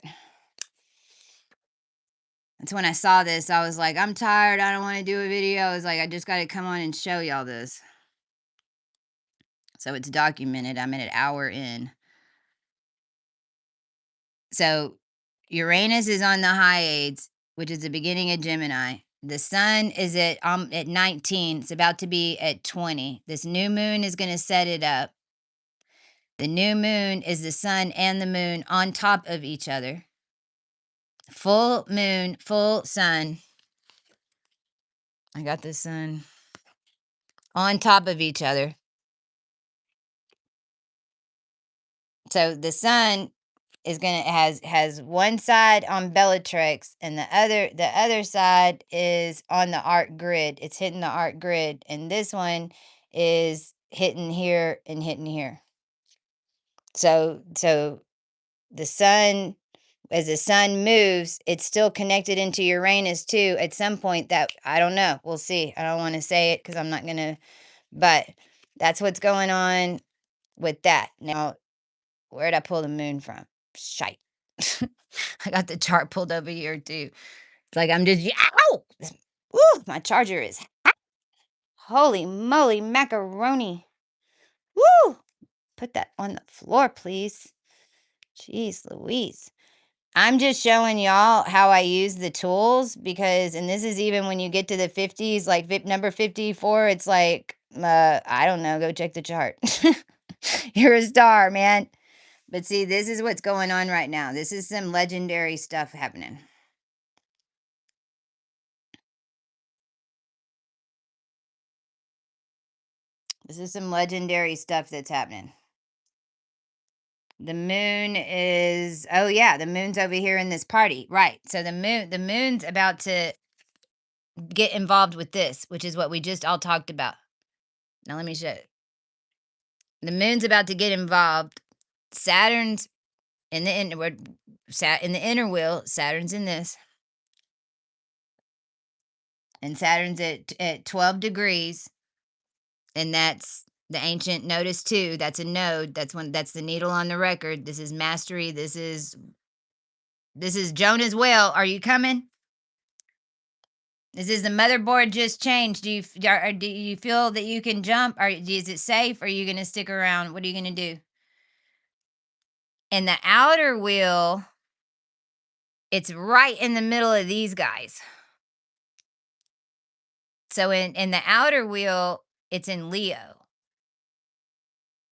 That's when I saw this, I was like, I'm tired. I don't want to do a video. I was like, I just got to come on and show y'all this. So it's documented. I'm at an hour in. So Uranus is on the Hyades, which is the beginning of Gemini. The sun is at 19. It's about to be at 20. This new moon is going to set it up. The new moon is the sun and the moon on top of each other. Full moon, full sun. I got the sun on top of each other. So the sun is gonna has one side on Bellatrix, and the other side is on the arc grid. It's hitting the arc grid, and this one is hitting here and hitting here. So the sun as the sun moves, it's still connected into Uranus too at some point. That I don't know. We'll see. I don't want to say it because I'm not gonna, but that's what's going on with that. Now, where'd I pull the moon from? Shite. I got the chart pulled over here too. It's like I'm just ow! Ooh, my charger is hot. Holy moly macaroni. Woo! Put that on the floor, please. Jeez Louise. I'm just showing y'all how I use the tools because, and this is even when you get to the 50s, like number 54, it's like, I don't know, go check the chart. You're a star, man. But see, this is what's going on right now. This is some legendary stuff happening. This is some legendary stuff that's happening. The moon is, oh yeah, the moon's over here in this party. Right. So the moon's about to get involved with this, which is what we just all talked about. Now let me show you. The moon's about to get involved. Saturn's in the inner wheel. Saturn's in this. And Saturn's at 12 degrees. And that's the ancient notice too. That's a node. That's the needle on the record. This is mastery. This is Jonah's whale. Are you coming? This is the motherboard just changed. Do you feel that you can jump? Is it safe? Or are you going to stick around? What are you going to do? And the outer wheel, it's right in the middle of these guys. So in the outer wheel, it's in Leo.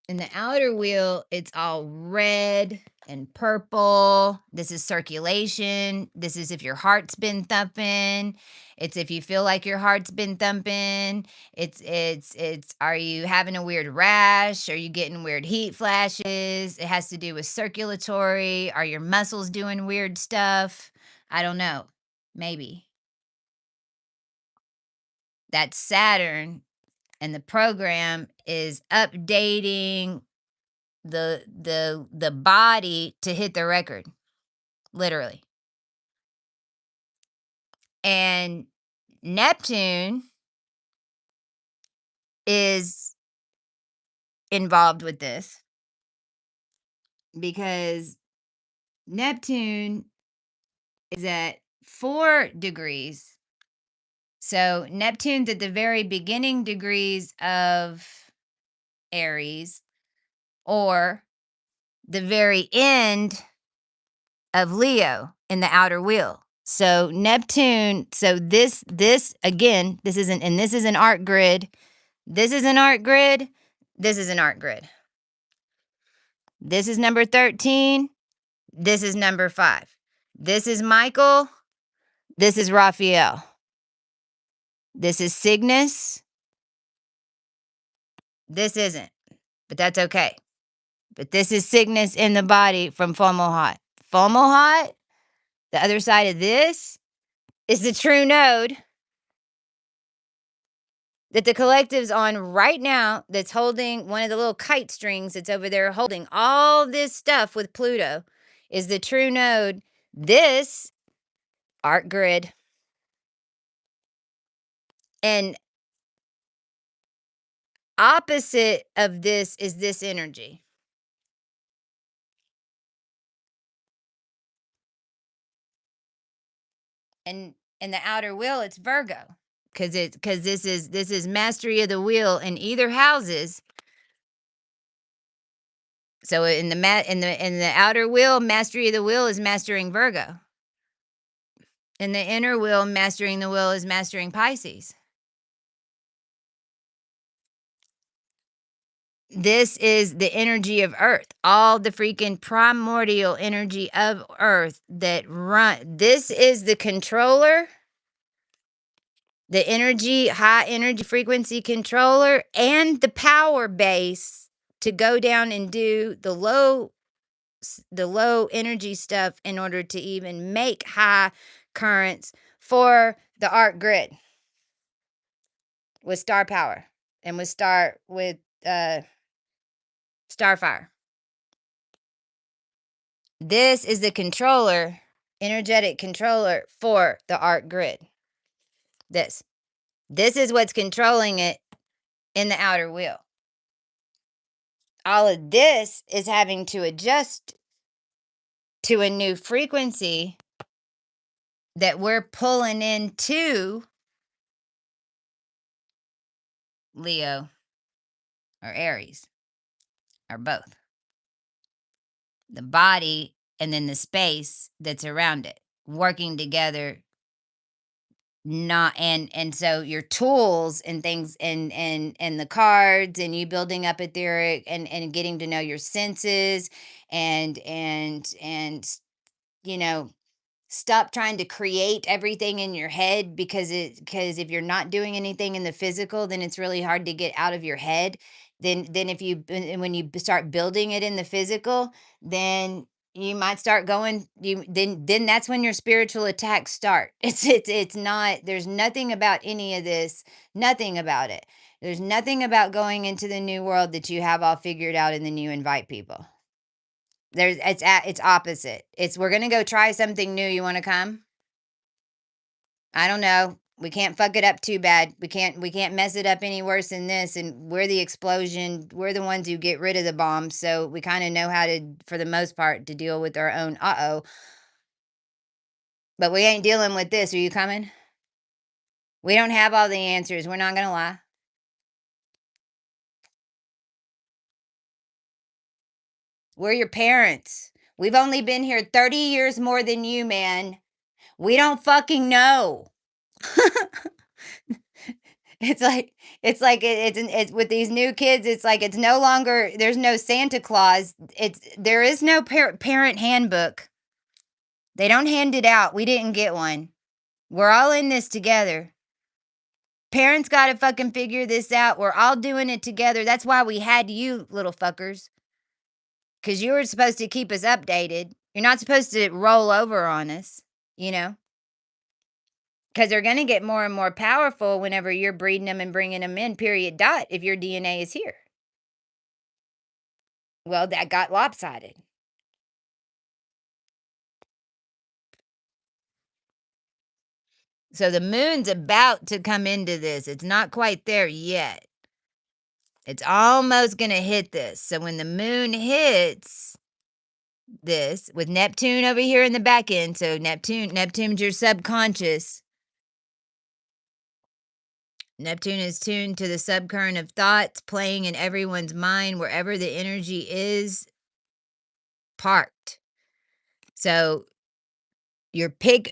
In the outer wheel, it's all red and purple. This is circulation. This is if your heart's been thumping. It's if you feel like your heart's been thumping. It's are you having a weird rash? Are you getting weird heat flashes? It has to do with circulatory. Are your muscles doing weird stuff? I don't know. Maybe. That's Saturn, and the program is updating the body to hit the record, literally. And Neptune is involved with this because Neptune is at 4 degrees. So Neptune's at the very beginning degrees of Aries or the very end of Leo in the outer wheel. So Neptune, so this again, this is an art grid. This is an art grid. This is an art grid. This is number 13. This is number 5. This is Michael. This is Raphael. This is Cygnus. This isn't, but that's okay. But this is Cygnus in the body from Fomalhaut. Fomalhaut, the other side of this, is the true node that the collective's on right now that's holding one of the little kite strings that's over there holding all this stuff with Pluto is the true node. This art grid. And opposite of this is this energy. And in the outer wheel, it's Virgo. Because this is mastery of the wheel in either houses. So in the outer wheel, mastery of the wheel is mastering Virgo. In the inner wheel, mastering the wheel is mastering Pisces. This is the energy of Earth, all the freaking primordial energy of Earth that run. This is the controller, the energy, high energy frequency controller, and the power base to go down and do the low energy stuff in order to even make high currents for the art grid with star power and with starfire. This is the controller, energetic controller for the arc grid. This is what's controlling it in the outer wheel. All of this is having to adjust to a new frequency that we're pulling into Leo or Aries or both. The body and then the space that's around it working together, not and so your tools and things and the cards and you building up etheric and getting to know your senses and you know, stop trying to create everything in your head because if you're not doing anything in the physical, then it's really hard to get out of your head. Then if you and when you start building it in the physical, then you might start going you then that's when your spiritual attacks start. It's not, there's nothing about any of this, nothing about it. There's nothing about going into the new world that you have all figured out and then you invite people. It's opposite. It's, we're gonna go try something new. You want to come? I don't know. We can't fuck it up too bad. We can't mess it up any worse than this. And we're the explosion. We're the ones who get rid of the bombs. So we kind of know how to, for the most part, to deal with our own But we ain't dealing with this. Are you coming? We don't have all the answers. We're not gonna lie. We're your parents. We've only been here 30 years more than you, man. We don't fucking know. It's with these new kids, it's like it's no longer, there's no Santa Claus. There is no parent handbook. They don't hand it out. We didn't get one. We're all in this together. Parents got to fucking figure this out. We're all doing it together. That's why we had you, little fuckers, because you were supposed to keep us updated. You're not supposed to roll over on us, you know, because they're going to get more and more powerful whenever you're breeding them and bringing them in, period, dot, if your DNA is here. Well, that got lopsided. So the moon's about to come into this. It's not quite there yet. It's almost going to hit this. So when the moon hits this with Neptune over here in the back end, so Neptune's your subconscious. Neptune is tuned to the subcurrent of thoughts playing in everyone's mind wherever the energy is parked. So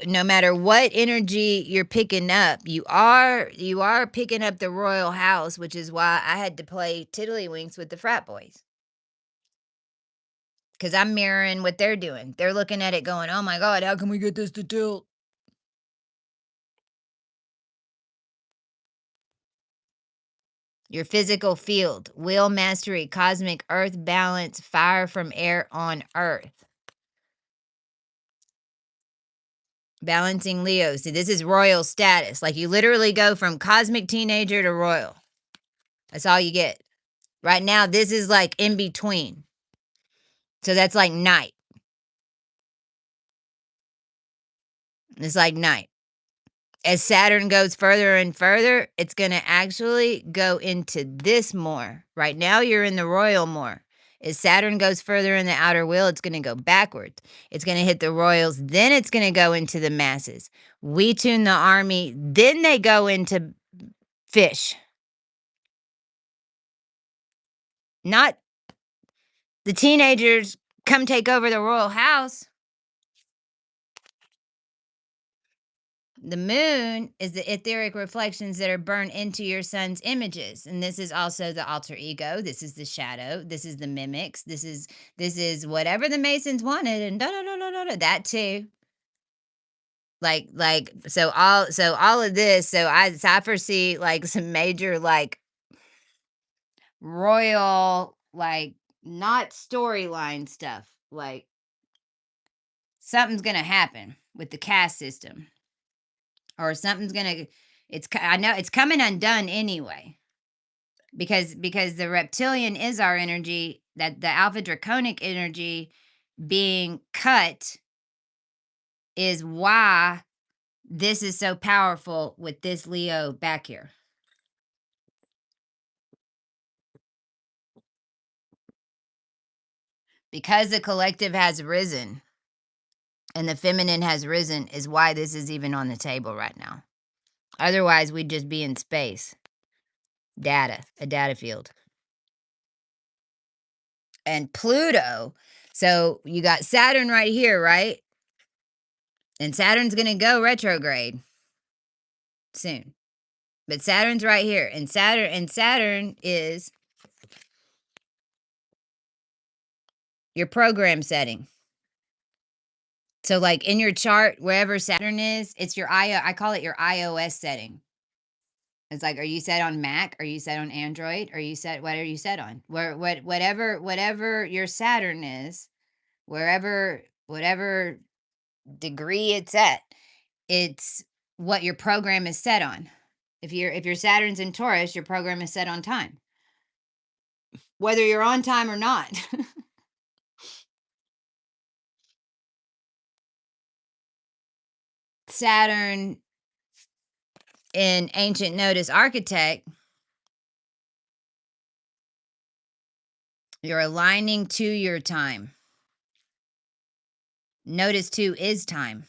no matter what energy you're picking up, you are picking up the royal house, which is why I had to play tiddlywinks with the frat boys. Because I'm mirroring what they're doing. They're looking at it going, oh my God, how can we get this to tilt? Your physical field, will mastery, cosmic earth balance, fire from air on earth. Balancing Leo. See, this is royal status. Like you literally go from cosmic teenager to royal. That's all you get. Right now, this is like in between. So that's like night. It's like night. As Saturn goes further and further, it's going to actually go into this more. Right now, you're in the royal more. As Saturn goes further in the outer wheel, it's going to go backwards. It's going to hit the royals, then it's going to go into the masses. We tune the army, then they go into fish. Not the teenagers come take over the royal house. The moon is the etheric reflections that are burned into your son's images. And this is also the alter ego. This is the shadow. This is the mimics. This is whatever the Masons wanted and that too. So all of this. So I foresee like some major like royal, like not storyline stuff. Like something's gonna happen with the caste system. Or something's gonna, I know it's coming undone anyway, because the reptilian is our energy, that the alpha draconic energy being cut is why this is so powerful with this Leo back here. Because the collective has risen and the feminine has risen is why this is even on the table right now. Otherwise, we'd just be in space. Data, a data field. And Pluto, so you got Saturn right here, right? And Saturn's going to go retrograde soon. But Saturn's right here. And Saturn is your program setting. So like in your chart, wherever Saturn is, it's your I call it your iOS setting. It's like, are you set on Mac? Are you set on Android? Are you set, what are you set on? Whatever your Saturn is, whatever degree it's at, it's what your program is set on. If your Saturn's in Taurus, your program is set on time. Whether you're on time or not. Saturn in ancient notice architect, you're aligning to your time. Notice 2 is time.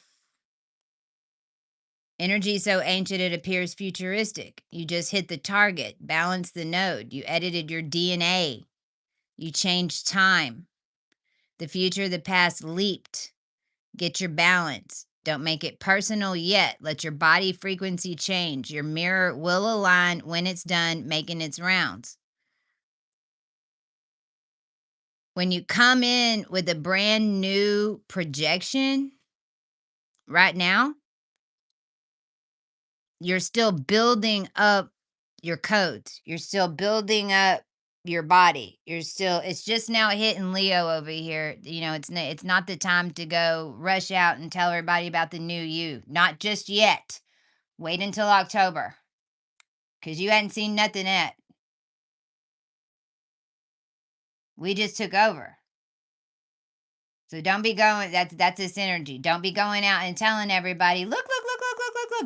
Energy so ancient it appears futuristic. You just hit the target, balanced the node. You edited your DNA. You changed time. The future, the past leaped. Get your balance. Don't make it personal yet. Let your body frequency change. Your mirror will align when it's done making its rounds. When you come in with a brand new projection right now, you're still building up your codes. You're still building up your body. It's just now hitting Leo over here. You know, it's not the time to go rush out and tell everybody about the new you. Not just yet. Wait until October. Because you hadn't seen nothing yet. We just took over. So don't be going, that's this energy. Don't be going out and telling everybody, look.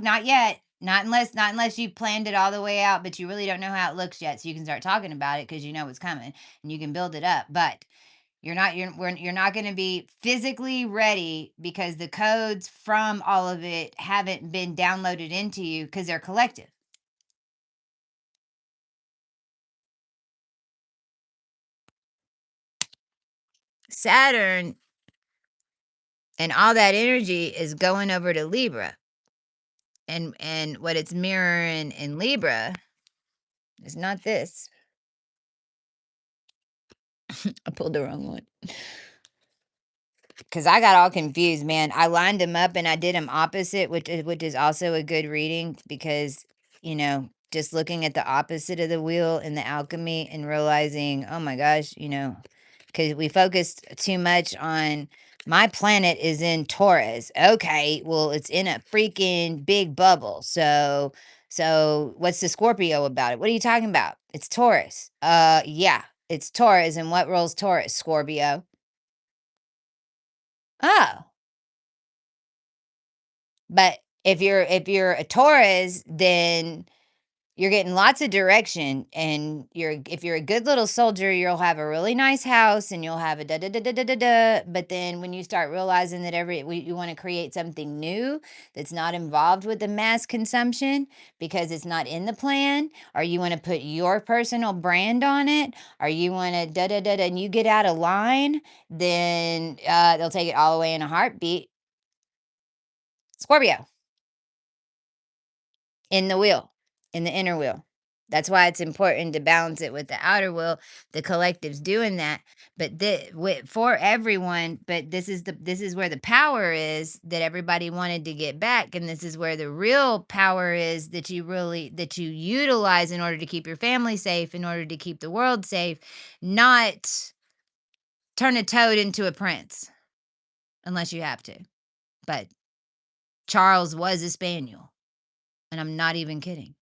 Not yet. Not unless you've planned it all the way out, but you really don't know how it looks yet. So you can start talking about it because you know what's coming and you can build it up. But you're not going to be physically ready because the codes from all of it haven't been downloaded into you because they're collective. Saturn and all that energy is going over to Libra. And what it's mirroring in Libra is not this. I pulled the wrong one. Because I got all confused, man. I lined them up and I did them opposite, which is also a good reading because, you know, just looking at the opposite of the wheel in the alchemy and realizing, oh my gosh, you know, because we focused too much on my planet is in Taurus. Okay, well, it's in a freaking big bubble. So what's the Scorpio about it? What are you talking about? It's Taurus. Yeah, it's Taurus. And what rules Taurus? Scorpio. Oh. But if you're a Taurus, then you're getting lots of direction, and if you're a good little soldier, you'll have a really nice house and you'll have a da da da da da da da. But then when you start realizing that you want to create something new that's not involved with the mass consumption because it's not in the plan, or you want to put your personal brand on it, or you want to da da da da, and you get out of line, then they'll take it all away in a heartbeat. Scorpio. In the wheel, in the inner wheel. That's why it's important to balance it with the outer wheel. The collective's doing that, but for everyone. But this is where the power is that everybody wanted to get back, and this is where the real power is that you utilize in order to keep your family safe, in order to keep the world safe, not turn a toad into a prince, unless you have to. But Charles was a spaniel, and I'm not even kidding.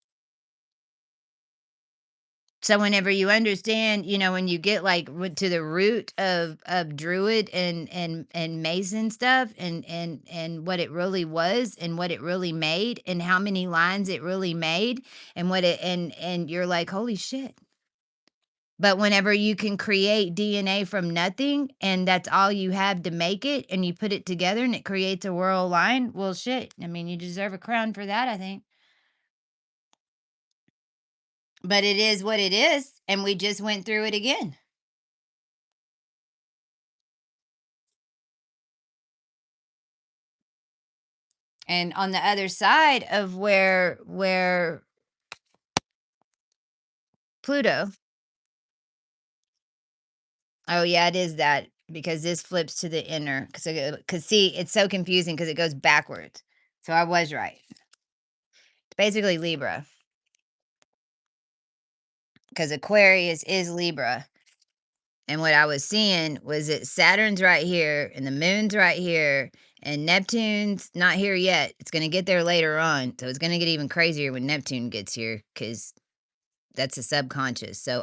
So whenever you understand, when you get like to the root of druid and mason stuff and what it really was and what it really made and how many lines it really made and what it and you're like, holy shit. But whenever you can create DNA from nothing and that's all you have to make it and you put it together and it creates a world line, well, shit. I mean, you deserve a crown for that, I think. But it is what it is. And we just went through it again. And on the other side of where Pluto. Oh, yeah, it is that because this flips to the inner. Because see, it's so confusing because it goes backwards. So I was right. It's basically Libra because Aquarius is Libra. And what I was seeing was that Saturn's right here and the moon's right here and Neptune's not here yet. It's going to get there later on. So it's going to get even crazier when Neptune gets here because that's the subconscious. So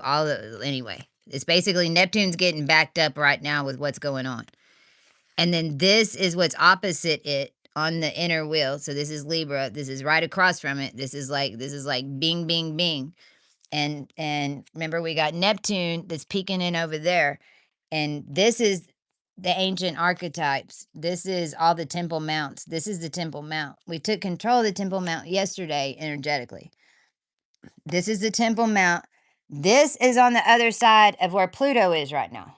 anyway, it's basically Neptune's getting backed up right now with what's going on. And then this is what's opposite it on the inner wheel. So this is Libra. This is right across from it. This is like bing, bing, bing. And remember we got Neptune that's peeking in over there. And this is the ancient archetypes. This is all the Temple Mounts. This is the Temple Mount. We took control of the Temple Mount yesterday energetically. This is the Temple Mount. This is on the other side of where Pluto is right now.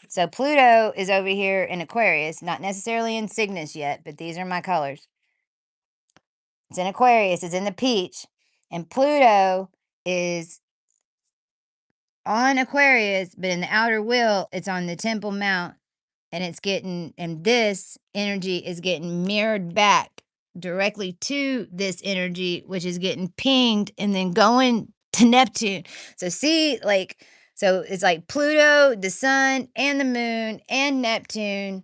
So Pluto is over here in Aquarius, not necessarily in Cygnus yet, but these are my colors. It's in Aquarius, it's in the peach, and Pluto is on Aquarius, but in the outer wheel, it's on the Temple Mount, and this energy is getting mirrored back directly to this energy, which is getting pinged and then going to Neptune. So so it's like Pluto, the sun, and the moon, and Neptune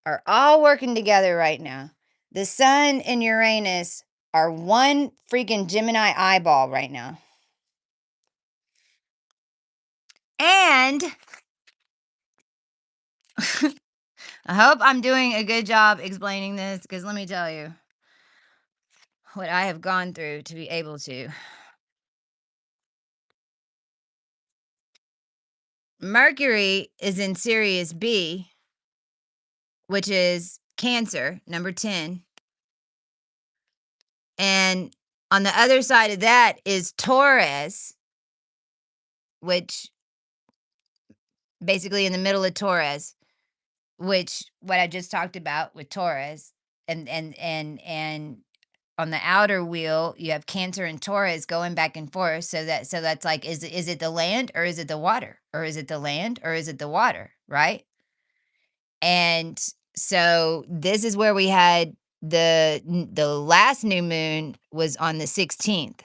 are all working together right now. The sun and Uranus are one freaking Gemini eyeball right now. And I hope I'm doing a good job explaining this because let me tell you what I have gone through to be able to. Mercury is in Sirius B, which is Cancer, number 10. And on the other side of that is Taurus, which basically in the middle of Taurus, which what I just talked about with Taurus and on the outer wheel you have Cancer and Taurus going back and forth. So that's like, is it the land or is it the water? Or is it the land or is it the water? Right? And so this is where we had the last new moon was on the 16th.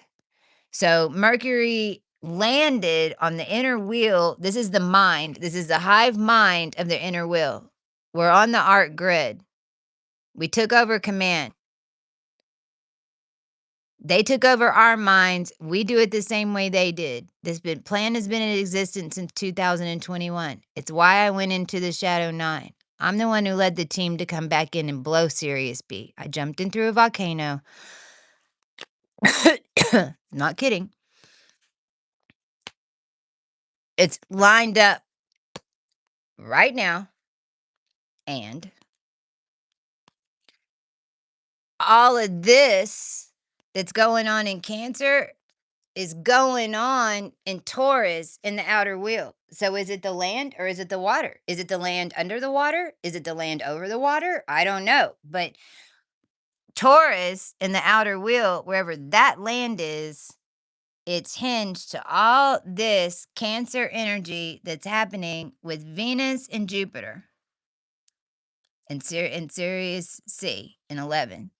So Mercury landed on the inner wheel. This is the mind. This is the hive mind of the inner wheel. We're on the arc grid. We took over command. They took over our minds. We do it the same way they did. This plan has been in existence since 2021. It's why I went into the Shadow 9. I'm the one who led the team to come back in and blow Sirius B. I jumped in through a volcano. Not kidding. It's lined up right now. And all of this that's going on in Cancer is going on in Taurus in the outer wheel. So is it the land or is it the water? Is it the land under the water? Is it the land over the water? I don't know. But Taurus in the outer wheel, wherever that land is, it's hinged to all this Cancer energy that's happening with Venus and Jupiter in Sirius C in 11.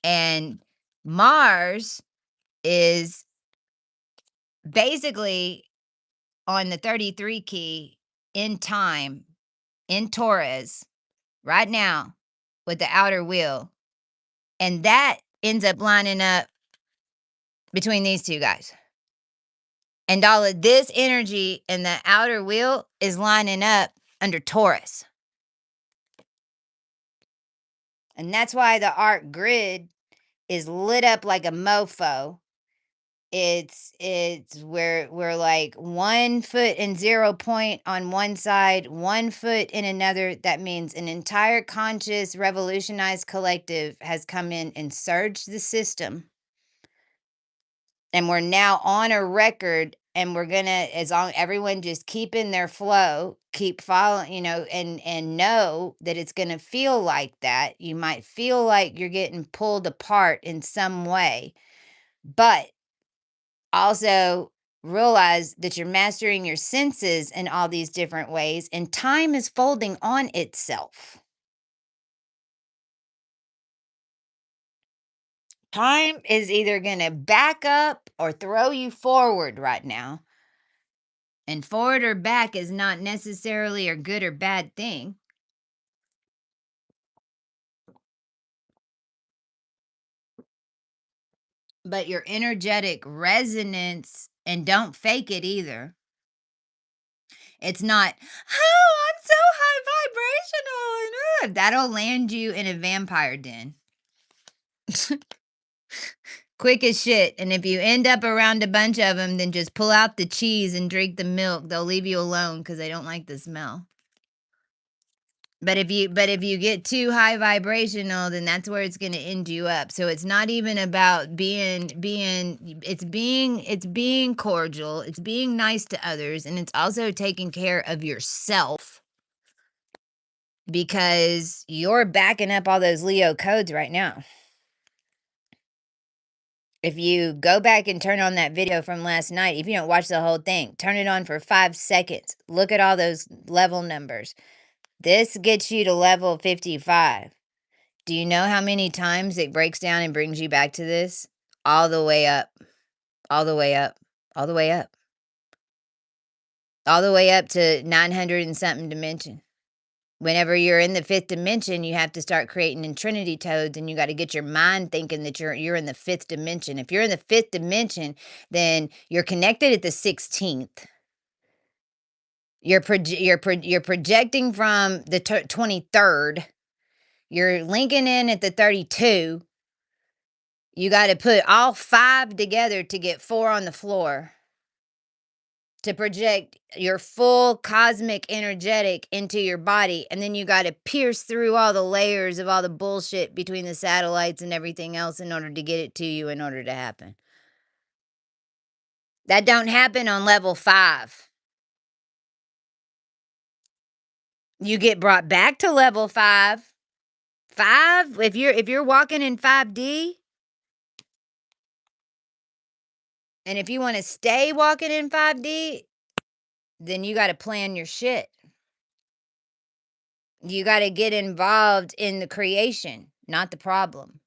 And Mars is basically on the 33 key in time in Taurus right now with the outer wheel. And that ends up lining up between these two guys. And all of this energy in the outer wheel is lining up under Taurus. And that's why the arc grid is lit up like a mofo. It's where we're like 1 foot and 0 point on one side, 1 foot in another. That means an entire conscious, revolutionized collective has come in and surged the system. And we're now on a record, and we're gonna, as long everyone just keep in their flow, keep following, and know that it's gonna feel like that. You might feel like you're getting pulled apart in some way, but also realize that you're mastering your senses in all these different ways, and time is folding on itself. Time is either going to back up or throw you forward right now. And forward or back is not necessarily a good or bad thing. But your energetic resonance, and don't fake it either. It's not, oh, I'm so high vibrational. That'll land you in a vampire den. Quick as shit. And if you end up around a bunch of them, then just pull out the cheese and drink the milk. They'll leave you alone because they don't like the smell. But if you get too high vibrational, then that's where it's going to end you up. So it's not even about being it's being cordial, it's being nice to others, and it's also taking care of yourself, because you're backing up all those Leo codes right now. If you go back and turn on that video from last night, if you don't watch the whole thing, turn it on for 5 seconds. Look at all those level numbers. This gets you to level 55. Do you know how many times it breaks down and brings you back to this? All the way up, all the way up, all the way up, all the way up to 900 and something dimension. Whenever you're in the 5th dimension, you have to start creating in Trinity toads, and you got to get your mind thinking that you're in the 5th dimension. If you're in the 5th dimension, then you're connected at the 16th. You're projecting from the 23rd. You're linking in at the 32. You got to put all 5 together to get 4 on the floor, to project your full cosmic energetic into your body. And then you got to pierce through all the layers of all the bullshit between the satellites and everything else in order to get it to you, in order to happen. That don't happen on level 5. You get brought back to level 5. 5, if you're walking in 5D, and if you want to stay walking in 5D, then you got to plan your shit. You got to get involved in the creation, not the problem.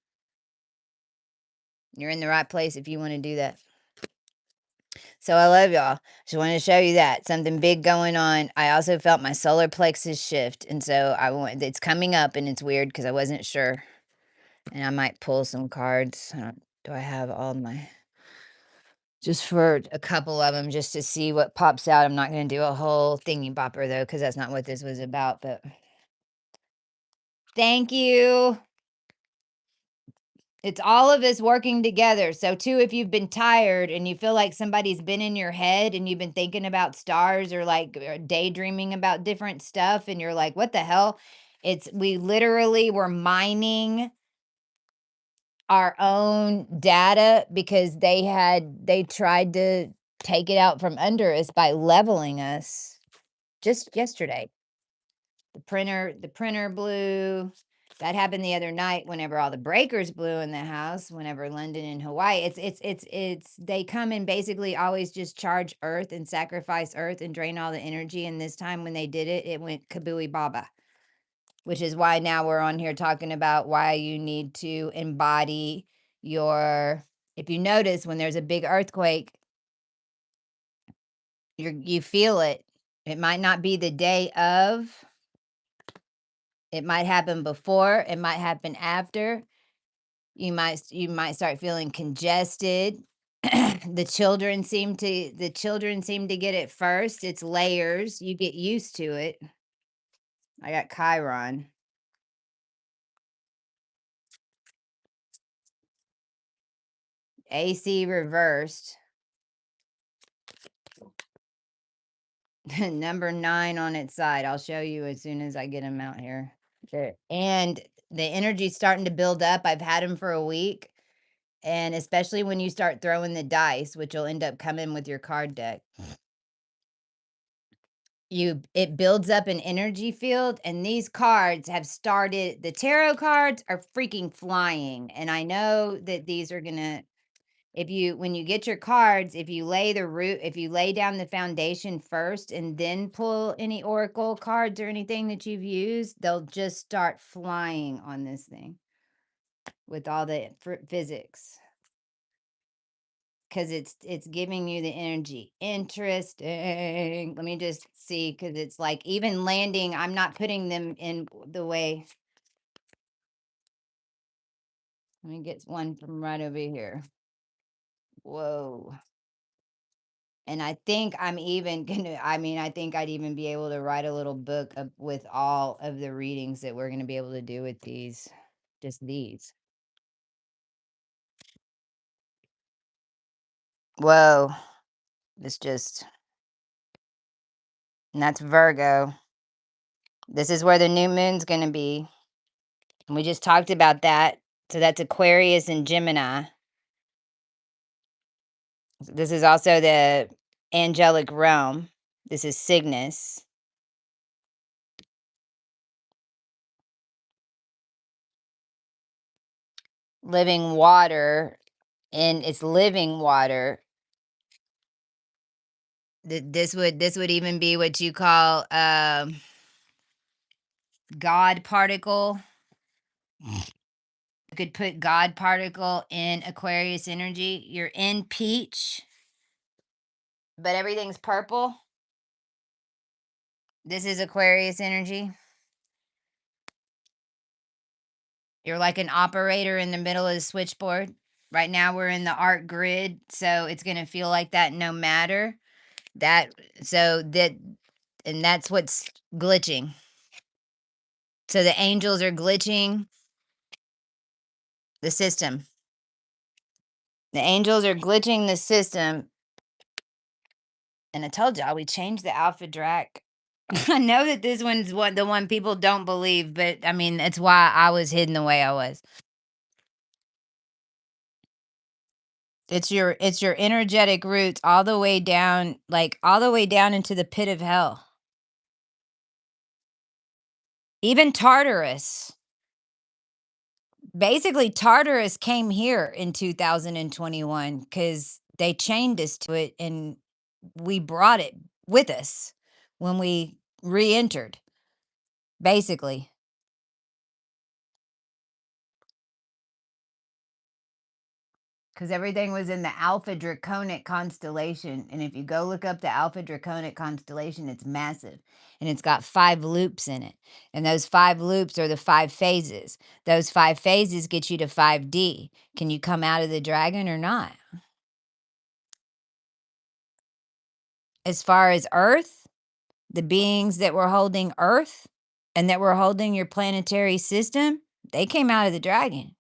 You're in the right place if you want to do that. So I love y'all. Just wanted to show you that. Something big going on. I also felt my solar plexus shift. And so it's coming up, and it's weird because I wasn't sure. And I might pull some cards. Do I have all my... Just for a couple of them, just to see what pops out. I'm not going to do a whole thingy bopper, though, because that's not what this was about. But thank you. It's all of us working together. So, too, if you've been tired and you feel like somebody's been in your head and you've been thinking about stars, or daydreaming about different stuff, and you're like, what the hell? We literally were mining our own data, because they tried to take it out from under us by leveling us just yesterday. The printer blew. That happened the other night whenever all the breakers blew in the house, whenever London and Hawaii. It's they come and basically always just charge Earth and sacrifice Earth and drain all the energy. And this time when they did it, it went kabooey baba. Which is why now we're on here talking about why you need to embody if you notice, when there's a big earthquake, you feel it. It might not be the day of. It might happen before, it might happen after. You might start feeling congested. The children seem to get it first. It's layers. You get used to it. I got Chiron. AC reversed. Number 9 on its side. I'll show you as soon as I get them out here. And the energy's starting to build up. I've had them for a week. And especially when you start throwing the dice, which will end up coming with your card deck. It builds up an energy field, and these cards have started. The tarot cards are freaking flying. And I know that these are gonna, when you get your cards, if you lay down the foundation first and then pull any oracle cards or anything that you've used, they'll just start flying on this thing with all the physics, because it's giving you the energy. Interesting. Let me just see, because it's like even landing, I'm not putting them in the way. Let me get one from right over here. Whoa. And I think I'm even gonna, I think I'd even be able to write a little book with all of the readings that we're gonna be able to do with these. Just these. Whoa. And that's Virgo. This is where the new moon's gonna be. And we just talked about that. So that's Aquarius and Gemini. This is also the angelic realm. This is Cygnus. Living water, and it's living water. This would even be what you call God particle. You could put God particle in Aquarius energy. You're in peach, but everything's purple. This is Aquarius energy. You're like an operator in the middle of the switchboard. Right now we're in the art grid, so it's going to feel like that no matter that. And that's what's glitching. So the angels are glitching the system. The angels are glitching the system. And I told y'all we changed the alpha drac. I know that this one's the one people don't believe, but it's why I was hidden the way I was. It's your energetic roots all the way down, all the way down into the pit of hell. Even Tartarus. Basically, Tartarus came here in 2021 because they chained us to it, and we brought it with us when we re-entered, basically. Because everything was in the Alpha Draconic constellation. And if you go look up the Alpha Draconic constellation, it's massive. And it's got 5 loops in it. And those 5 loops are the 5 phases. Those 5 phases get you to 5D. Can you come out of the dragon or not? As far as Earth, the beings that were holding Earth and that were holding your planetary system, they came out of the dragon.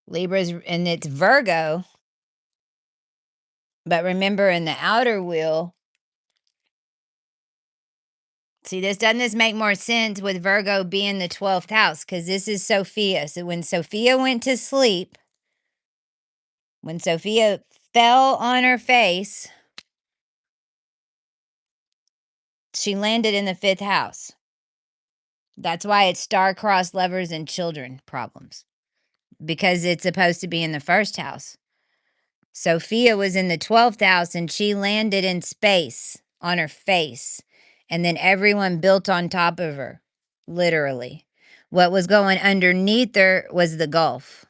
Libra's, and it's Virgo. But remember, in the outer wheel, see, doesn't this make more sense with Virgo being the 12th house? Because this is Sophia. So when Sophia went to sleep, when Sophia fell on her face, she landed in the 5th house. That's why it's star-crossed lovers and children problems. Because it's supposed to be in the 1st house. Sophia was in the 12th house, and she landed in space on her face. And then everyone built on top of her, literally. What was going underneath her was the Gulf,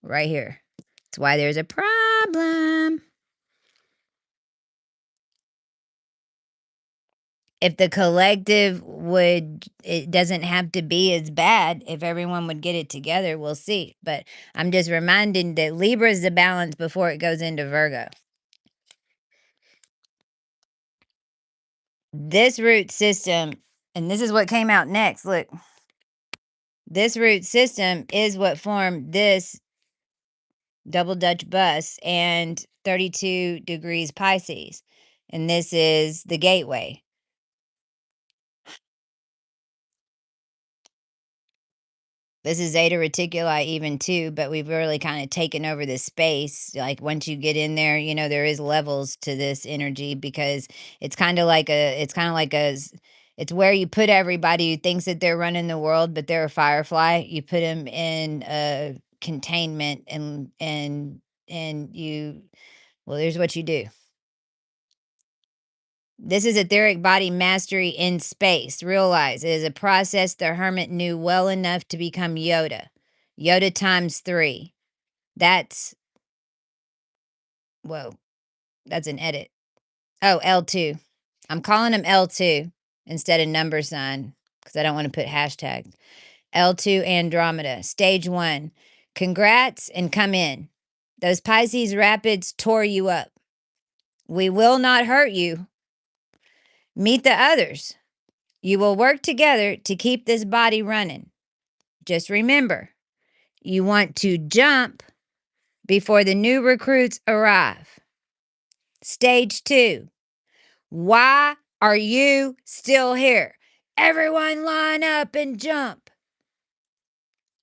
right here. That's why there's a problem. if the collective would, it doesn't have to be as bad if everyone would get it together, we'll see. But I'm just reminding that Libra is the balance before it goes into Virgo. This root system, and this is what came out next. Look, this root system is what formed this double Dutch bus and 32 degrees Pisces. And this is the gateway. This is Zeta Reticuli even too, but we've really kind of taken over this space. Like once you get in there, you know, there is levels to this energy because it's where you put everybody who thinks that they're running the world, but they're a firefly. You put them in a containment and you, well, here's what you do. This is etheric body mastery in space. Realize it is a process the hermit knew well enough to become Yoda. Yoda times 3. That's, whoa, that's an edit. Oh, L2. I'm calling him L2 instead of number sign because I don't want to put hashtags. L2 Andromeda, stage 1. Congrats and come in. Those Pisces rapids tore you up. We will not hurt you. Meet the others. You will work together to keep this body running. Just remember, you want to jump before the new recruits arrive. Stage 2. Why are you still here? Everyone line up and jump.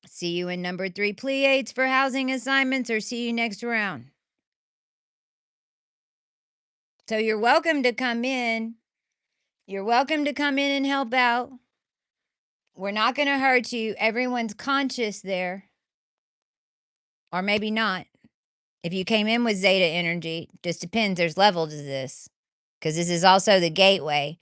See you in number 3 Pleiades for housing assignments or see you next round. So you're welcome to come in. You're welcome to come in and help out. We're not going to hurt you. Everyone's conscious there. Or maybe not. If you came in with Zeta energy, just depends. There's levels to this. Because this is also the gateway.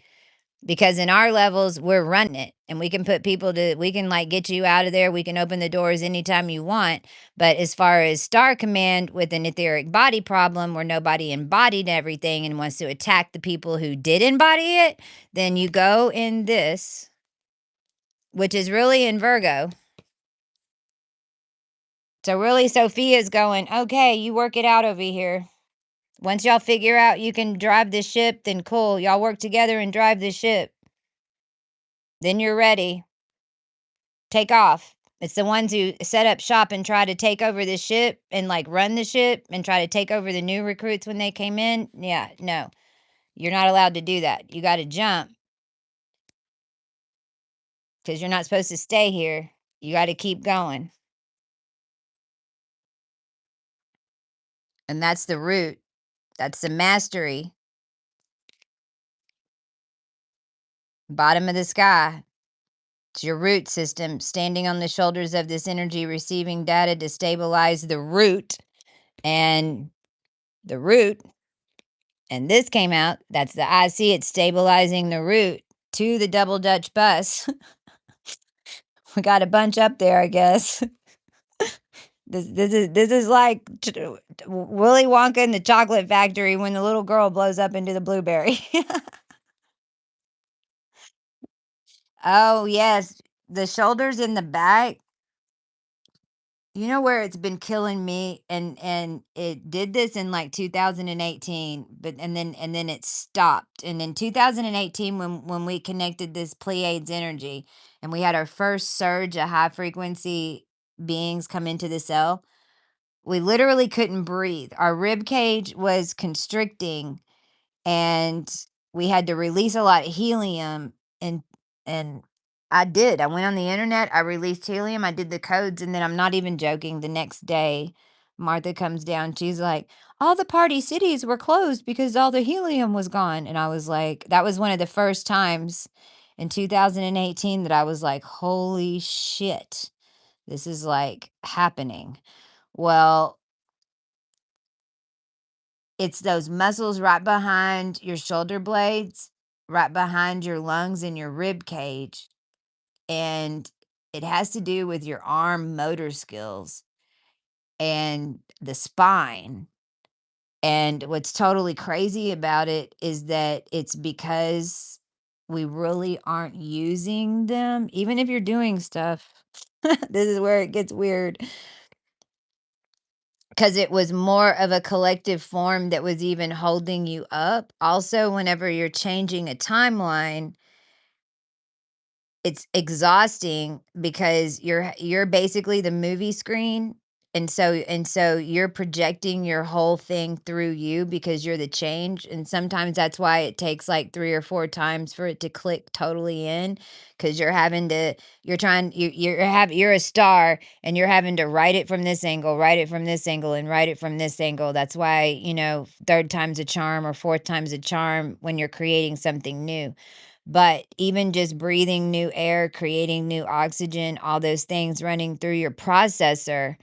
Because in our levels, we're running it. And we can put people to, we can like get you out of there. We can open the doors anytime you want. But as far as Star Command with an etheric body problem where nobody embodied everything and wants to attack the people who did embody it, then you go in this, which is really in Virgo. So really Sophia's going, okay, you work it out over here. Once y'all figure out you can drive this ship, then cool. Y'all work together and drive this ship. Then you're ready. Take off. It's the ones who set up shop and try to take over the ship and like run the ship and try to take over the new recruits when they came in. Yeah, no. You're not allowed to do that. You got to jump because you're not supposed to stay here. You got to keep going. And that's the root. That's the mastery. Bottom of the sky. It's your root system standing on the shoulders of this energy, receiving data to stabilize the root. And the root, and this came out, that's the IC, it's stabilizing the root to the double Dutch bus. We got a bunch up there, I guess. This is like Willy Wonka in the chocolate factory when the little girl blows up into the blueberry. Oh, yes. The shoulders in the back. You know where it's been killing me, and it did this in like 2018, but and then it stopped. And in 2018, when we connected this Pleiades energy, and we had our first surge of high frequency beings come into the cell, we literally couldn't breathe. Our rib cage was constricting, and we had to release a lot of helium, and I did. I went on the internet, I released helium, I did the codes, and then I'm not even joking, the next day, Martha comes down, she's like, "All the party cities were closed because all the helium was gone." And I was like, that was one of the first times in 2018 that I was like, "Holy shit. This is like happening." Well, it's those muscles right behind your shoulder blades, right behind your lungs and your rib cage, and it has to do with your arm motor skills and the spine. And what's totally crazy about it is that it's because we really aren't using them, even if you're doing stuff. This is where it gets weird. Because it was more of a collective form that was even holding you up. Also, whenever you're changing a timeline, it's exhausting because you're basically the movie screen, and so you're projecting your whole thing through you because you're the change, and sometimes that's why it takes, like, 3 or 4 times for it to click totally in, because you're trying you're a star, and you're having to write it from this angle, write it from this angle, and write it from this angle. That's why, 3rd time's a charm or 4th time's a charm when you're creating something new. But even just breathing new air, creating new oxygen, all those things running through your processor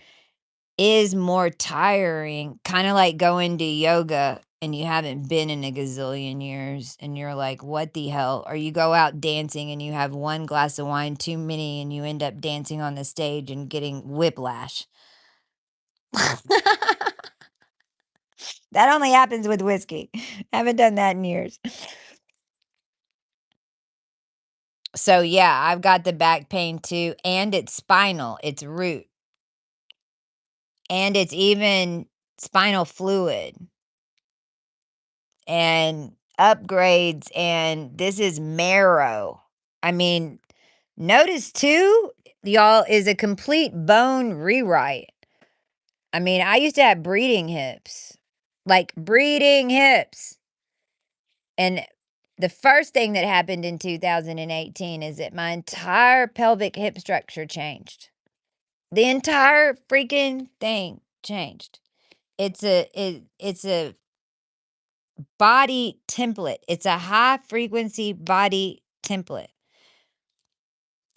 is more tiring, kinda like going to yoga and you haven't been in a gazillion years and you're like, "What the hell?" Or you go out dancing and you have 1 glass of wine too many and you end up dancing on the stage and getting whiplash. That only happens with whiskey. Haven't done that in years. So, yeah, I've got the back pain too, and it's spinal, it's root, and it's even spinal fluid and upgrades, and this is marrow. I mean, notice too, y'all, is a complete bone rewrite. I mean, I used to have breeding hips, like breeding hips. And the first thing that happened in 2018 is that my entire pelvic hip structure changed. The entire freaking thing changed. It's a body template. It's a high frequency body template.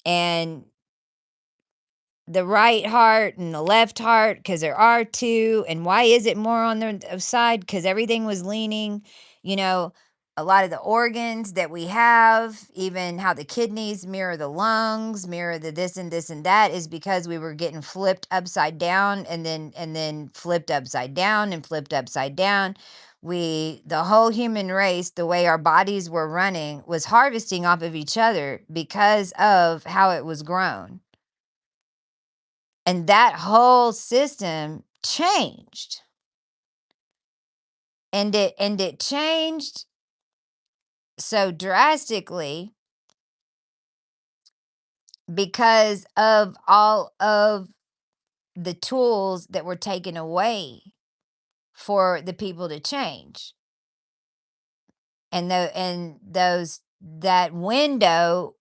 And the right heart and the left heart, because there are two. And why is it more on the side? Because everything was leaning, you know, a lot of the organs that we have, even how the kidneys mirror the lungs, mirror the this and that, is because we were getting flipped upside down and then flipped upside down and flipped upside down. The whole human race, the way our bodies were running, was harvesting off of each other because of how it was grown. And that whole system changed. And it changed so drastically because of all of the tools that were taken away for the people to change. And that window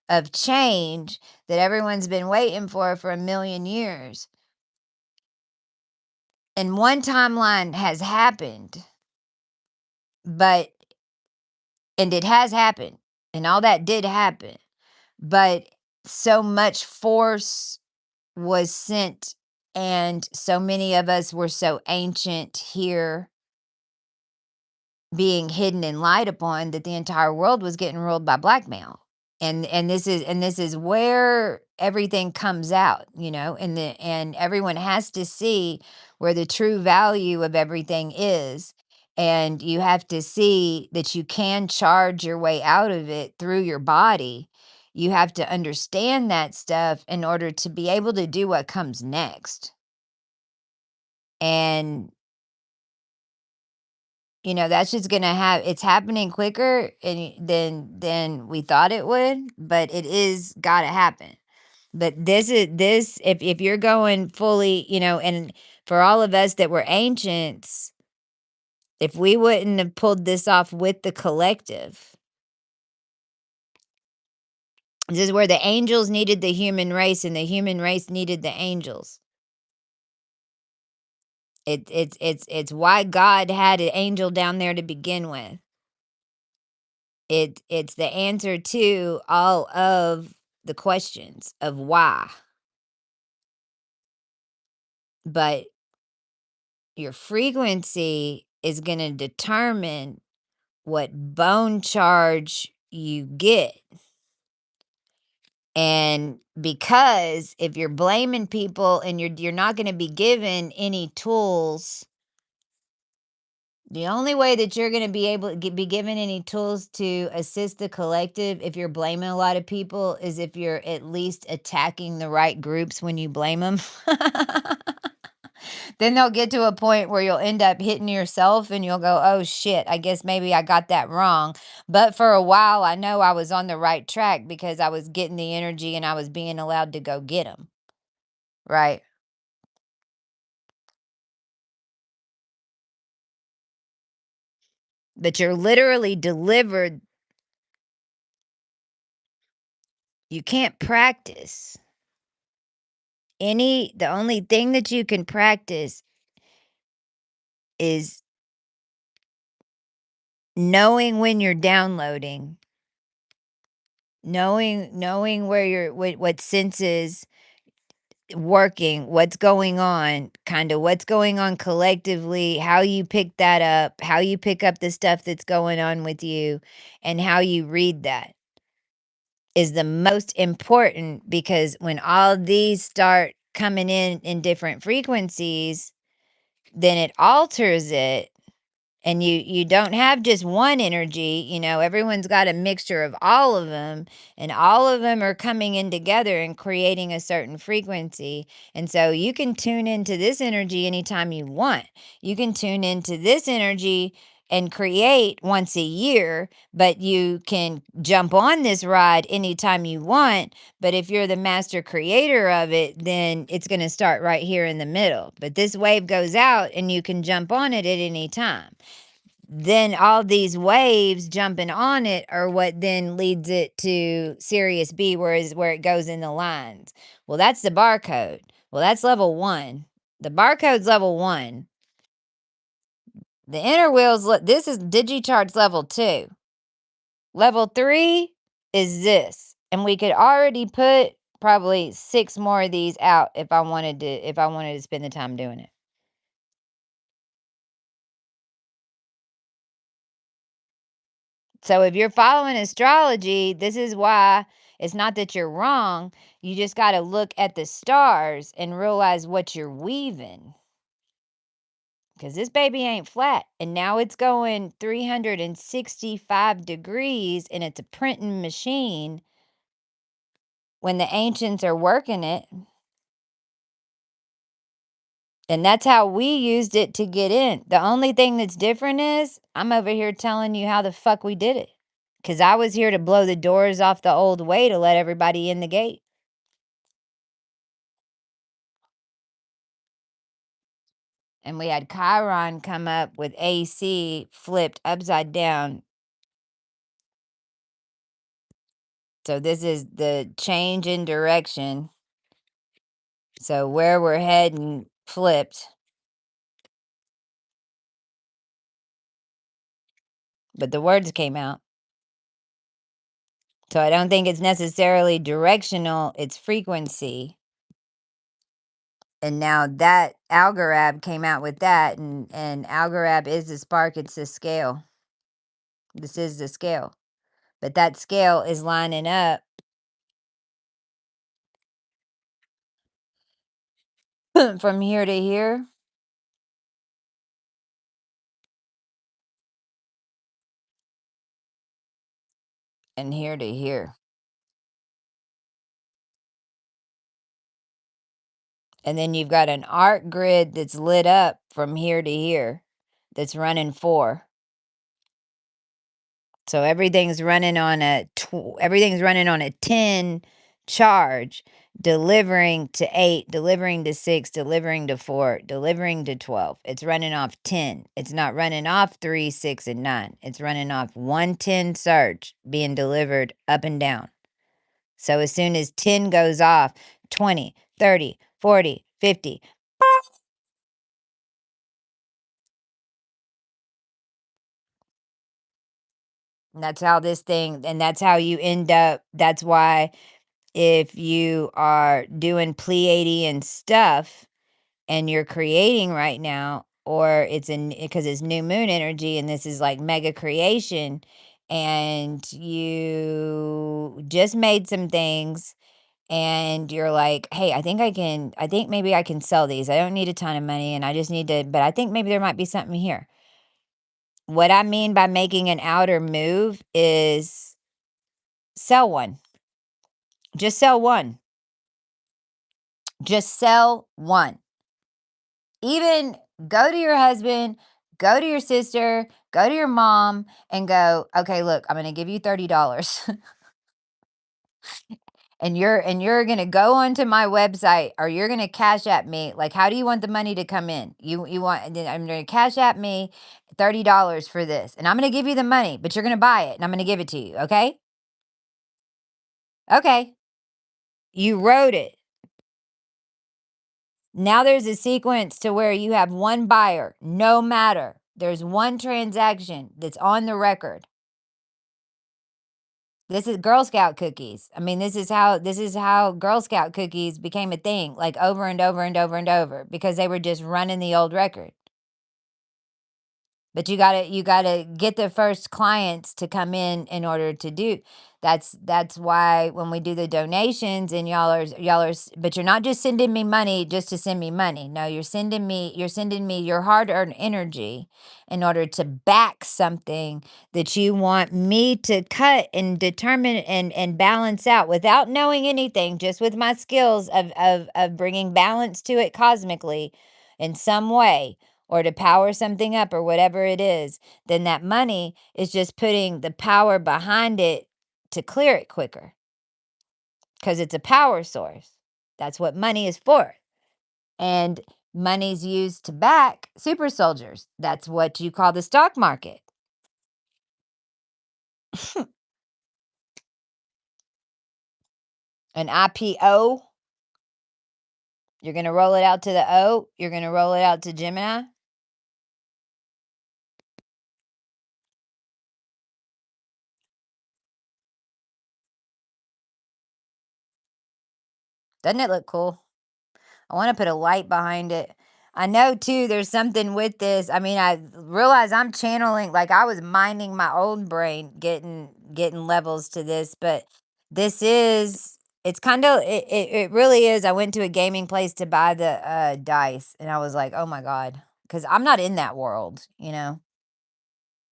of change that everyone's been waiting for a million years. And one timeline has happened, but and it has happened, and all that did happen, but so much force was sent, and so many of us were so ancient here being hidden and lied upon that the entire world was getting ruled by blackmail. And this is where everything comes out, and everyone has to see where the true value of everything is. And you have to see that you can charge your way out of it through your body. You have to understand that stuff in order to be able to do what comes next. And that's just gonna have it's happening quicker than we thought it would, but it is gotta happen. But this if you're going fully, and for all of us that were ancients, if we wouldn't have pulled this off with the collective, this is where the angels needed the human race and the human race needed the angels. It's why God had an angel down there to begin with. It's the answer to all of the questions of why. But your frequency is going to determine what bone charge you get. And because if you're blaming people and you're not going to be given any tools The only way that you're gonna be able to be given any tools to assist the collective if you're blaming a lot of people is if you're at least attacking the right groups when you blame them. Then they'll get to a point where you'll end up hitting yourself and you'll go, "Oh shit, I guess maybe I got that wrong." But for a while, I know I was on the right track because I was getting the energy and I was being allowed to go get them. Right. But you're literally delivered. You can't practice. The only thing that you can practice is knowing when you're downloading, knowing where what senses working, what's going on, kind of what's going on collectively, how you pick that up, how you pick up the stuff that's going on with you, and how you read that is the most important because when all these start coming in different frequencies, then it alters it. And you don't have just one energy, everyone's got a mixture of all of them, and all of them are coming in together and creating a certain frequency. And so you can tune into this energy anytime you want. You can tune into this energy and create once a year, but you can jump on this ride anytime you want. But if you're the master creator of it, then it's going to start right here in the middle. But this wave goes out and you can jump on it at any time. Then all these waves jumping on it are what then leads it to Sirius B, where it goes in the lines. Well, that's the barcode. Well, that's level 1. The barcode's level 1. The inner wheels, this is DigiChart's level 2. Level 3 is this. And we could already put probably 6 more of these out if I wanted to spend the time doing it. So if you're following astrology, this is why it's not that you're wrong. You just got to look at the stars and realize what you're weaving. Because this baby ain't flat. And now it's going 365 degrees and it's a printing machine when the ancients are working it. And that's how we used it to get in. The only thing that's different is I'm over here telling you how the fuck we did it. Because I was here to blow the doors off the old way to let everybody in the gate. And we had Chiron come up with AC flipped upside down. So this is the change in direction. So where we're heading flipped. But the words came out. So I don't think it's necessarily directional, it's frequency. And now that Algorab came out with that, and Algorab is the spark, it's the scale. This is the scale. But that scale is lining up from here to here. And here to here. And then you've got an arc grid that's lit up from here to here that's running 4. So everything's running on a 10 charge, delivering to 8, delivering to 6, delivering to 4, delivering to 12. It's running off 10. It's not running off 3, 6, and 9. It's running off 110 surge being delivered up and down. So as soon as 10 goes off, 20, 30, 40, 50. And that's how that's how you end up. That's why if you are doing Pleiadian stuff and you're creating right now, or it's because it's new moon energy and this is like mega creation, and you just made some things and you're like, hey, I think maybe I can sell these. I don't need a ton of money and I just need to, but I think maybe there might be something here. What I mean by making an outer move is sell one. Just sell one. Just sell one. Even go to your husband, go to your sister, go to your mom, and go, okay, look, I'm going to give you $30. And you're going to go onto my website, or you're going to cash at me. Like, how do you want the money to come in? You want, I'm going to cash at me $30 for this, and I'm going to give you the money, but you're going to buy it and I'm going to give it to you. Okay. Okay. You wrote it. Now there's a sequence to where you have one buyer, no matter. There's one transaction that's on the record. This is Girl Scout cookies. I mean, this is how Girl Scout cookies became a thing, like over and over and over and over, because they were just running the old record. But you gotta get the first clients to come in order to do. That's why when we do the donations, and but you're not just sending me money just to send me money. No, you're sending me your hard-earned energy in order to back something that you want me to cut and determine and balance out without knowing anything, just with my skills of bringing balance to it cosmically in some way, or to power something up or whatever it is. Then that money is just putting the power behind it to clear it quicker, because it's a power source. That's what money is for. And money's used to back super soldiers. That's what you call the stock market. An IPO, you're going to roll it out to the O, you're going to roll it out to Gemini. Doesn't it look cool? I want to put a light behind it. I know too, there's something with this. I mean, I realize I'm channeling, like I was mining my own brain, getting levels to this, but this is, it's kind of, it really is. I went to a gaming place to buy the dice, and I was like, oh my God, because I'm not in that world.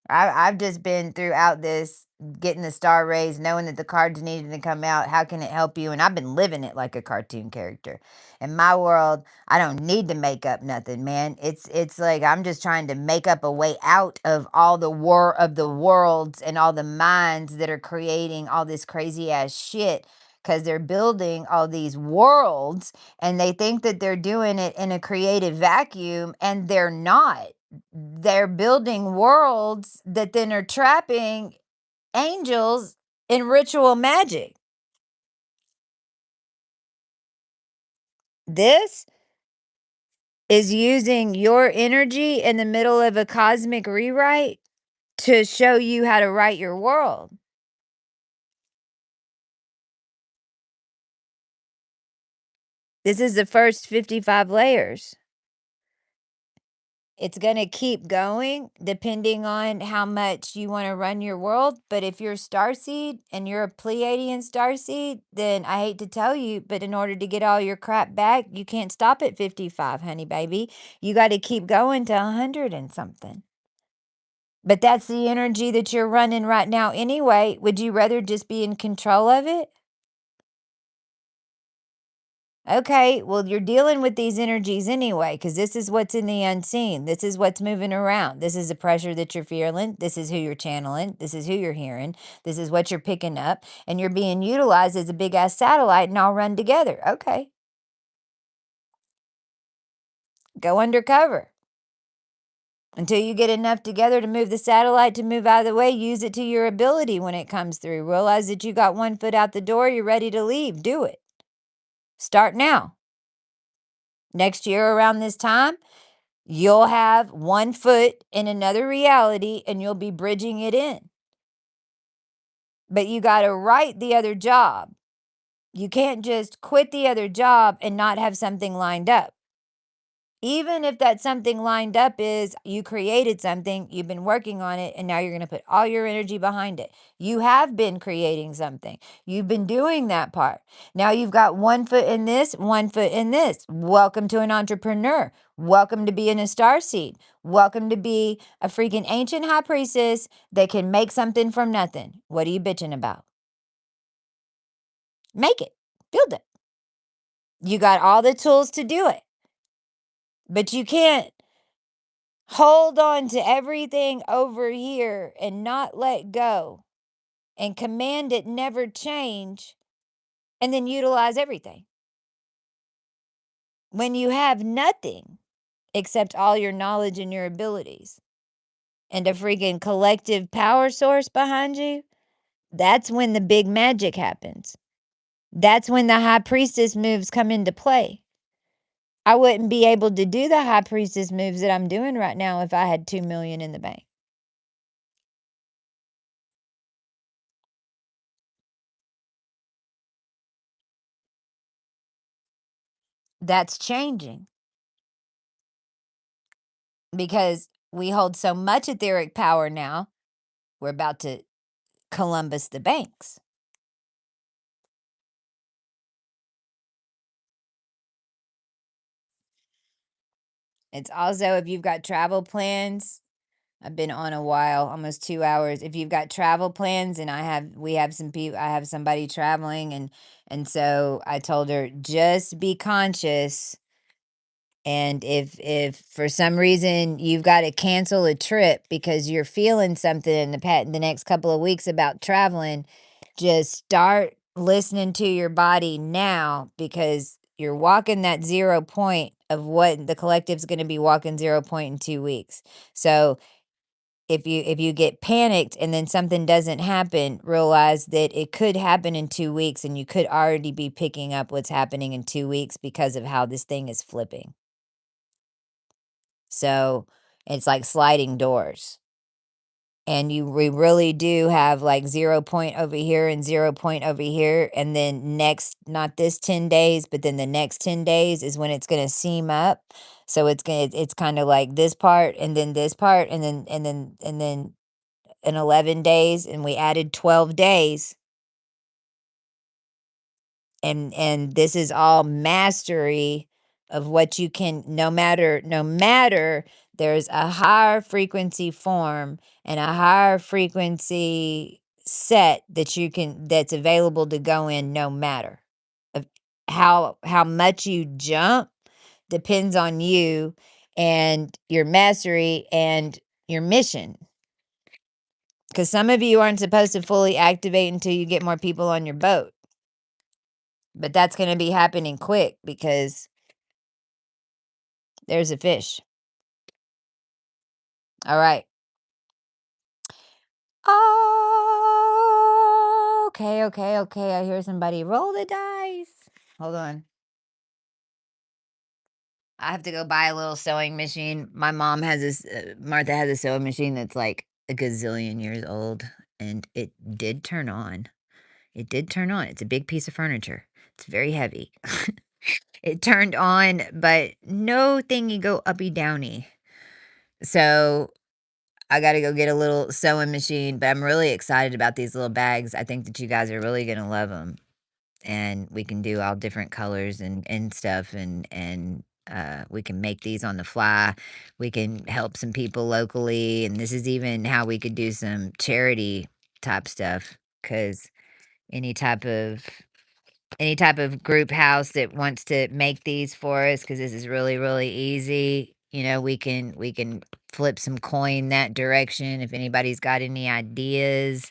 I've just been throughout this, getting the star rays, knowing that the cards needed to come out. How can it help you? And I've been living it like a cartoon character. In my world, I don't need to make up nothing, man. It's like I'm just trying to make up a way out of all the war of the worlds and all the minds that are creating all this crazy ass shit, because they're building all these worlds and they think that they're doing it in a creative vacuum, and they're not. They're building worlds that then are trapping angels in ritual magic. This is using your energy in the middle of a cosmic rewrite to show you how to write your world. This is the first 55 layers. It's going to keep going depending on how much you want to run your world. But if you're starseed and you're a Pleiadian starseed, then I hate to tell you, but in order to get all your crap back, you can't stop at 55, honey baby. You got to keep going to 100 and something. But that's the energy that you're running right now anyway. Would you rather just be in control of it? Okay, well, you're dealing with these energies anyway, because this is what's in the unseen. This is what's moving around. This is the pressure that you're feeling. This is who you're channeling. This is who you're hearing. This is what you're picking up. And you're being utilized as a big ass satellite and all run together. Okay, go undercover until you get enough together to move the satellite to move out of the way. Use it to your ability when it comes through. Realize that you got one foot out the door. You're ready to leave. Do it. Start now. Next year around this time, you'll have one foot in another reality and you'll be bridging it in. But you got to write the other job. You can't just quit the other job and not have something lined up. Even if that something lined up is you created something, you've been working on it, and now you're going to put all your energy behind it. You have been creating something. You've been doing that part. Now you've got one foot in this, one foot in this. Welcome to an entrepreneur. Welcome to being a star seed. Welcome to be a freaking ancient high priestess that can make something from nothing. What are you bitching about? Make it. Build it. You got all the tools to do it. But you can't hold on to everything over here and not let go and command it never change and then utilize everything. When you have nothing except all your knowledge and your abilities and a freaking collective power source behind you, that's when the big magic happens. That's when the high priestess moves come into play. I wouldn't be able to do the high priestess moves that I'm doing right now if I had 2 million in the bank. That's changing because we hold so much etheric power now. We're about to Columbus the banks. It's also if you've got travel plans. I've been on a while, almost 2 hours. If you've got travel plans and we have some people I have somebody traveling and so I told her just be conscious. And if for some reason you've got to cancel a trip because you're feeling something in the next couple of weeks about traveling, just start listening to your body now because you're walking that 0 point of what the collective's going to be walking 0 point in 2 weeks. So if you get panicked and then something doesn't happen, realize that it could happen in 2 weeks and you could already be picking up what's happening in 2 weeks because of how this thing is flipping. So, it's like sliding doors. And we really do have like 0 point over here and 0 point over here, and then next not this 10 days, but then the next 10 days is when it's gonna seam up. So it's kinda like this part and then this part and then in 11 days, and we added 12 days. And this is all mastery of what you can no matter there's a higher frequency form and a higher frequency set that you can that's available to go in no matter of how much you jump depends on you and your mastery and your mission. Because some of you aren't supposed to fully activate until you get more people on your boat. But that's gonna be happening quick because there's a fish. Alright. Oh, okay, okay, okay, I hear somebody. Roll the dice. Hold on. I have to go buy a little sewing machine. My mom has this, Martha has a sewing machine that's like a gazillion years old, and it did turn on. It did turn on. It's a big piece of furniture. It's very heavy. It turned on, but no thingy go uppy downy. So I gotta go get a little sewing machine, but I'm really excited about these little bags. I think that you guys are really gonna love them, and we can do all different colors and stuff, and we can make these on the fly. We can help some people locally, and this is even how we could do some charity type stuff. Cause any type of any type of group house that wants to make these for us, because this is really, really easy. We can flip some coin that direction if anybody's got any ideas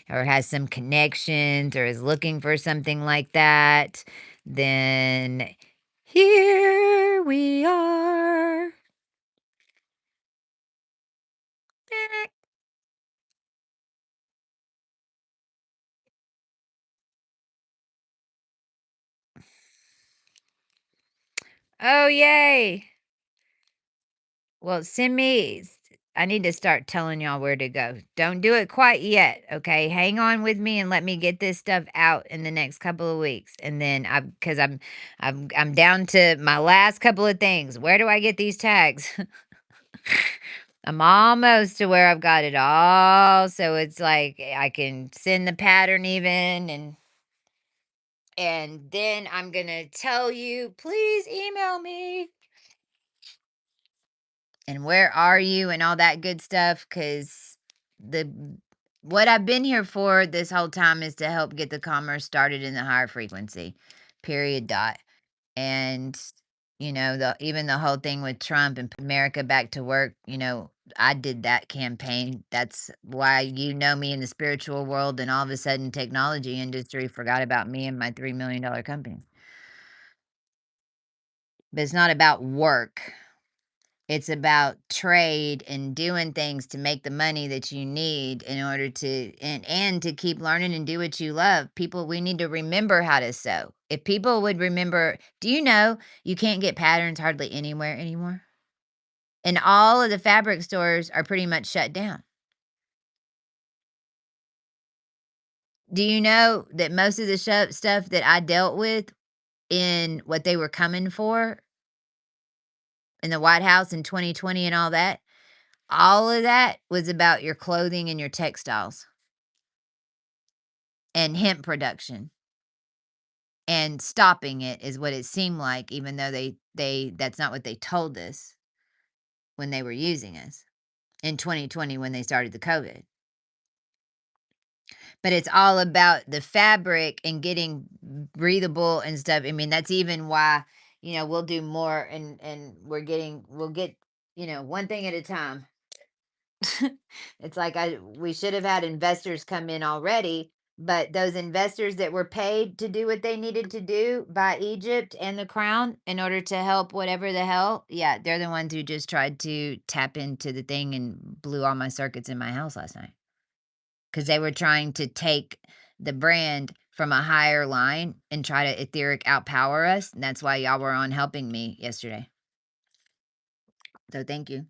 or has some connections or is looking for something like that, then here we are. Oh, yay. Well, send me I need to start telling y'all where to go. Don't do it quite yet, okay? Hang on with me and let me get this stuff out in the next couple of weeks. And then because I'm down to my last couple of things. Where do I get these tags? I'm almost to where I've got it all. So it's like I can send the pattern even and then I'm gonna tell you, please email me and where are you and all that good stuff, because the what I've been here for this whole time is to help get the commerce started in the higher frequency, period, dot. And, even the whole thing with Trump and put America back to work, I did that campaign. That's why me in the spiritual world, and all of a sudden technology industry forgot about me and my $3 million company. But it's not about work. It's about trade and doing things to make the money that you need in order to and to keep learning and do what you love. People, we need to remember how to sew. If people would remember, do you know you can't get patterns hardly anywhere anymore? And all of the fabric stores are pretty much shut down. Do you know that most of the stuff that I dealt with in what they were coming for in the White House in 2020 and all of that was about your clothing and your textiles and hemp production, and stopping it is what it seemed like, even though they that's not what they told us when they were using us in 2020 when they started the COVID. But it's all about the fabric and getting breathable and stuff. I mean, that's even why, we'll do more, and we'll get, one thing at a time. It's like we should have had investors come in already, but those investors that were paid to do what they needed to do by Egypt and the crown in order to help whatever the hell, yeah, they're the ones who just tried to tap into the thing and blew all my circuits in my house last night, because they were trying to take the brand from a higher line and try to etheric outpower us. And that's why y'all were on helping me yesterday. So thank you.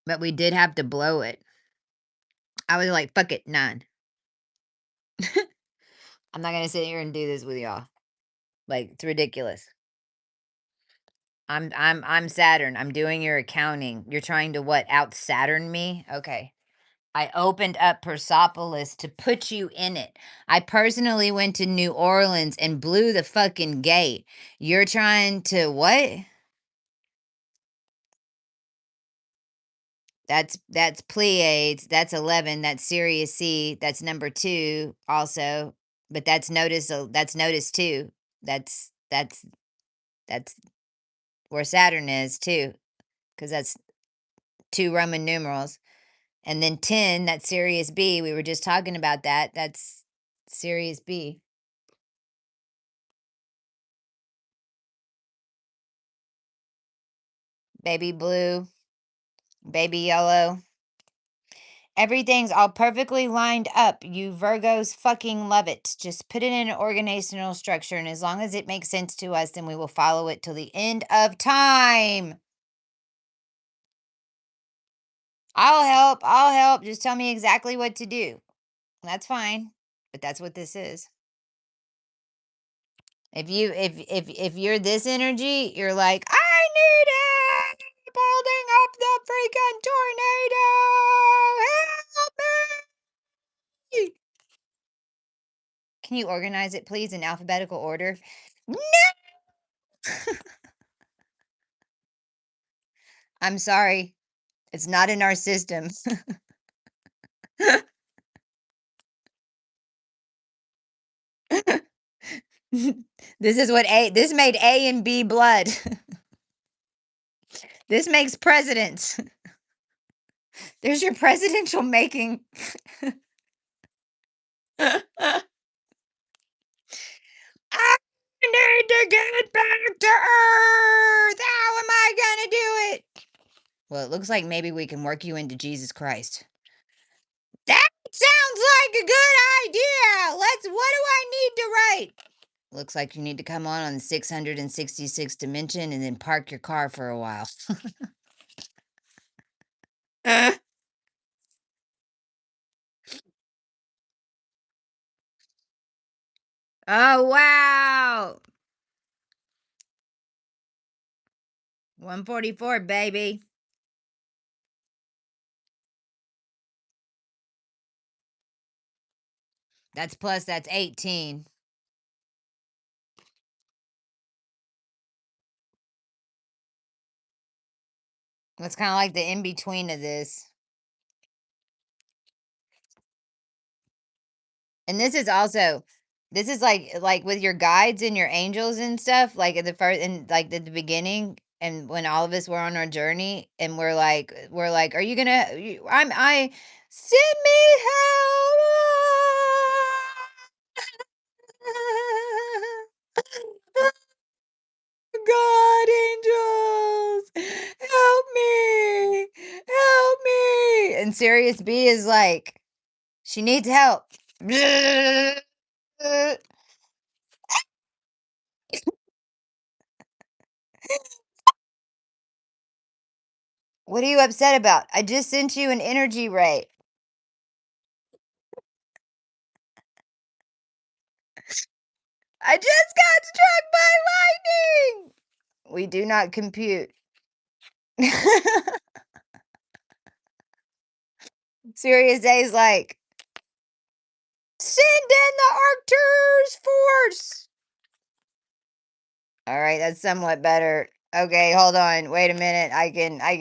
But we did have to blow it. I was like, fuck it, 9. I'm not gonna sit here and do this with y'all. Like, it's ridiculous. I'm Saturn. I'm doing your accounting. You're trying to what? Out Saturn me? Okay. I opened up Persepolis to put you in it. I personally went to New Orleans and blew the fucking gate. You're trying to what? That's Pleiades. That's 11. That's Sirius C. That's number 2 also. But that's notice 2. That's where Saturn is too, because that's 2 Roman numerals. And then 10, that's Sirius B. We were just talking about that. That's Sirius B. Baby blue, baby yellow. Everything's all perfectly lined up. You Virgos fucking love it. Just put it in an organizational structure, and as long as it makes sense to us, then we will follow it till the end of time. I'll help. I'll help. Just tell me exactly what to do. That's fine. But that's what this is. If you're this energy, you're like, I need help holding up the freaking tornado. Help me. Can you organize it, please, in alphabetical order? No. I'm sorry. It's not in our system. This made A and B blood. This makes presidents. There's your presidential making. I need to get back to Earth. How am I gonna do it? Well, it looks like maybe we can work you into Jesus Christ. That sounds like a good idea. What do I need to write? Looks like you need to come on the 666th dimension and then park your car for a while. Oh, wow. 144, baby. That's 18. It's kind of like the in between of this. And this is also, this is like with your guides and your angels and stuff, like at the first, and like at the beginning, and when all of us were on our journey, and we're like, are you gonna? I send me help. God, angels, help me, help me. And Sirius B is like, she needs help. What are you upset about? I just sent you an energy ray. I just got struck by lightning. We do not compute. Sirius A is like, send in the Arcturus force. All right, that's somewhat better. Okay, hold on. Wait a minute. Okay. I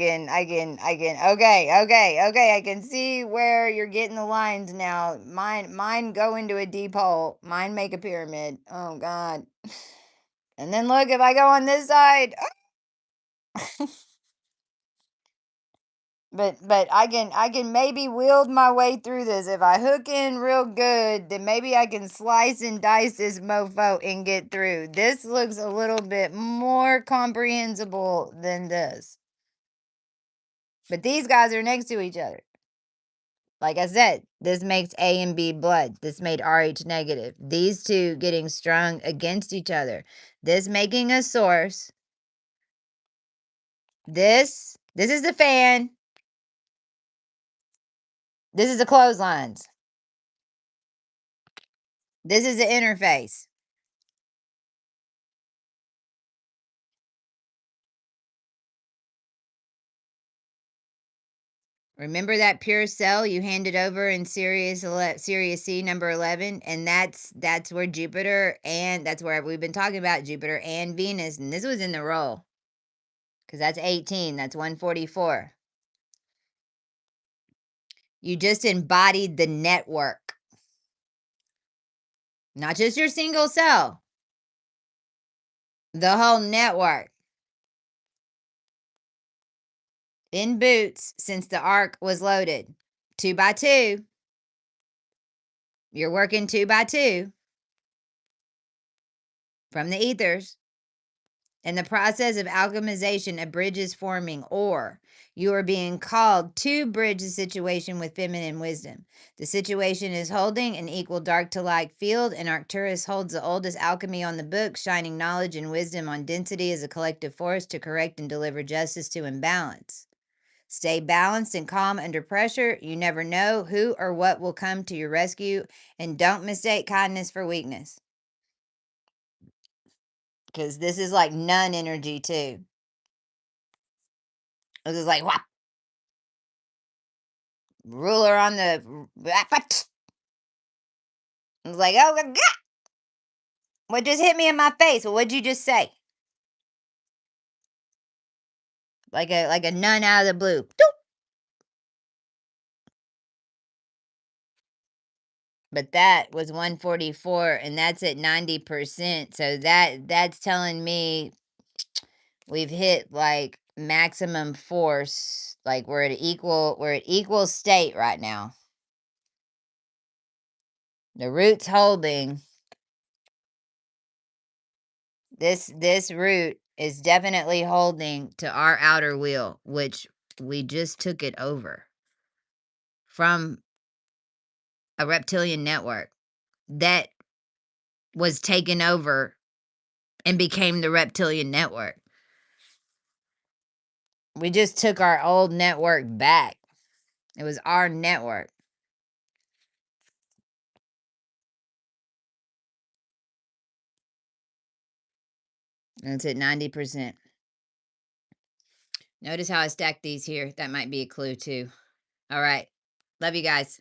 can see where you're getting the lines now. Mine go into a deep hole. Mine make a pyramid. Oh God. And then look, if I go on this side, but I can maybe wield my way through this. If I hook in real good, then maybe I can slice and dice this mofo and get through. This looks a little bit more comprehensible than this. But these guys are next to each other. Like I said, this makes A and B blood. This made RH negative. These two getting strung against each other. This making a source. This is the fan. This is the clotheslines. This is the interface. Remember that pure cell you handed over in Sirius C number 11, and that's where Jupiter, and that's where we've been talking about Jupiter and Venus, and this was in the roll, because that's 18, that's 144. You just embodied the network, not just your single cell, the whole network. In boots since the ark was loaded. 2 by 2. You're working 2 by 2 from the ethers. In the process of alchemization, a bridge is forming, or you are being called to bridge the situation with feminine wisdom. The situation is holding an equal dark to light field, and Arcturus holds the oldest alchemy on the book, shining knowledge and wisdom on density as a collective force to correct and deliver justice to imbalance. Stay balanced and calm under pressure. You never know who or what will come to your rescue, and don't mistake kindness for weakness. Because this is like nun energy too. This is like, whop, ruler on the. It's like, oh God, what just hit me in my face? Well, what'd you just say? Like a nun out of the blue. Doop. But that was 144, and that's at 90%. So that's telling me we've hit like maximum force. Like we're at equal state right now. The root's holding. This root is definitely holding to our outer wheel, which we just took it over from a reptilian network that was taken over and became the reptilian network. We just took our old network back. It was our network. And it's at 90%. Notice how I stacked these here. That might be a clue too. All right. Love you guys.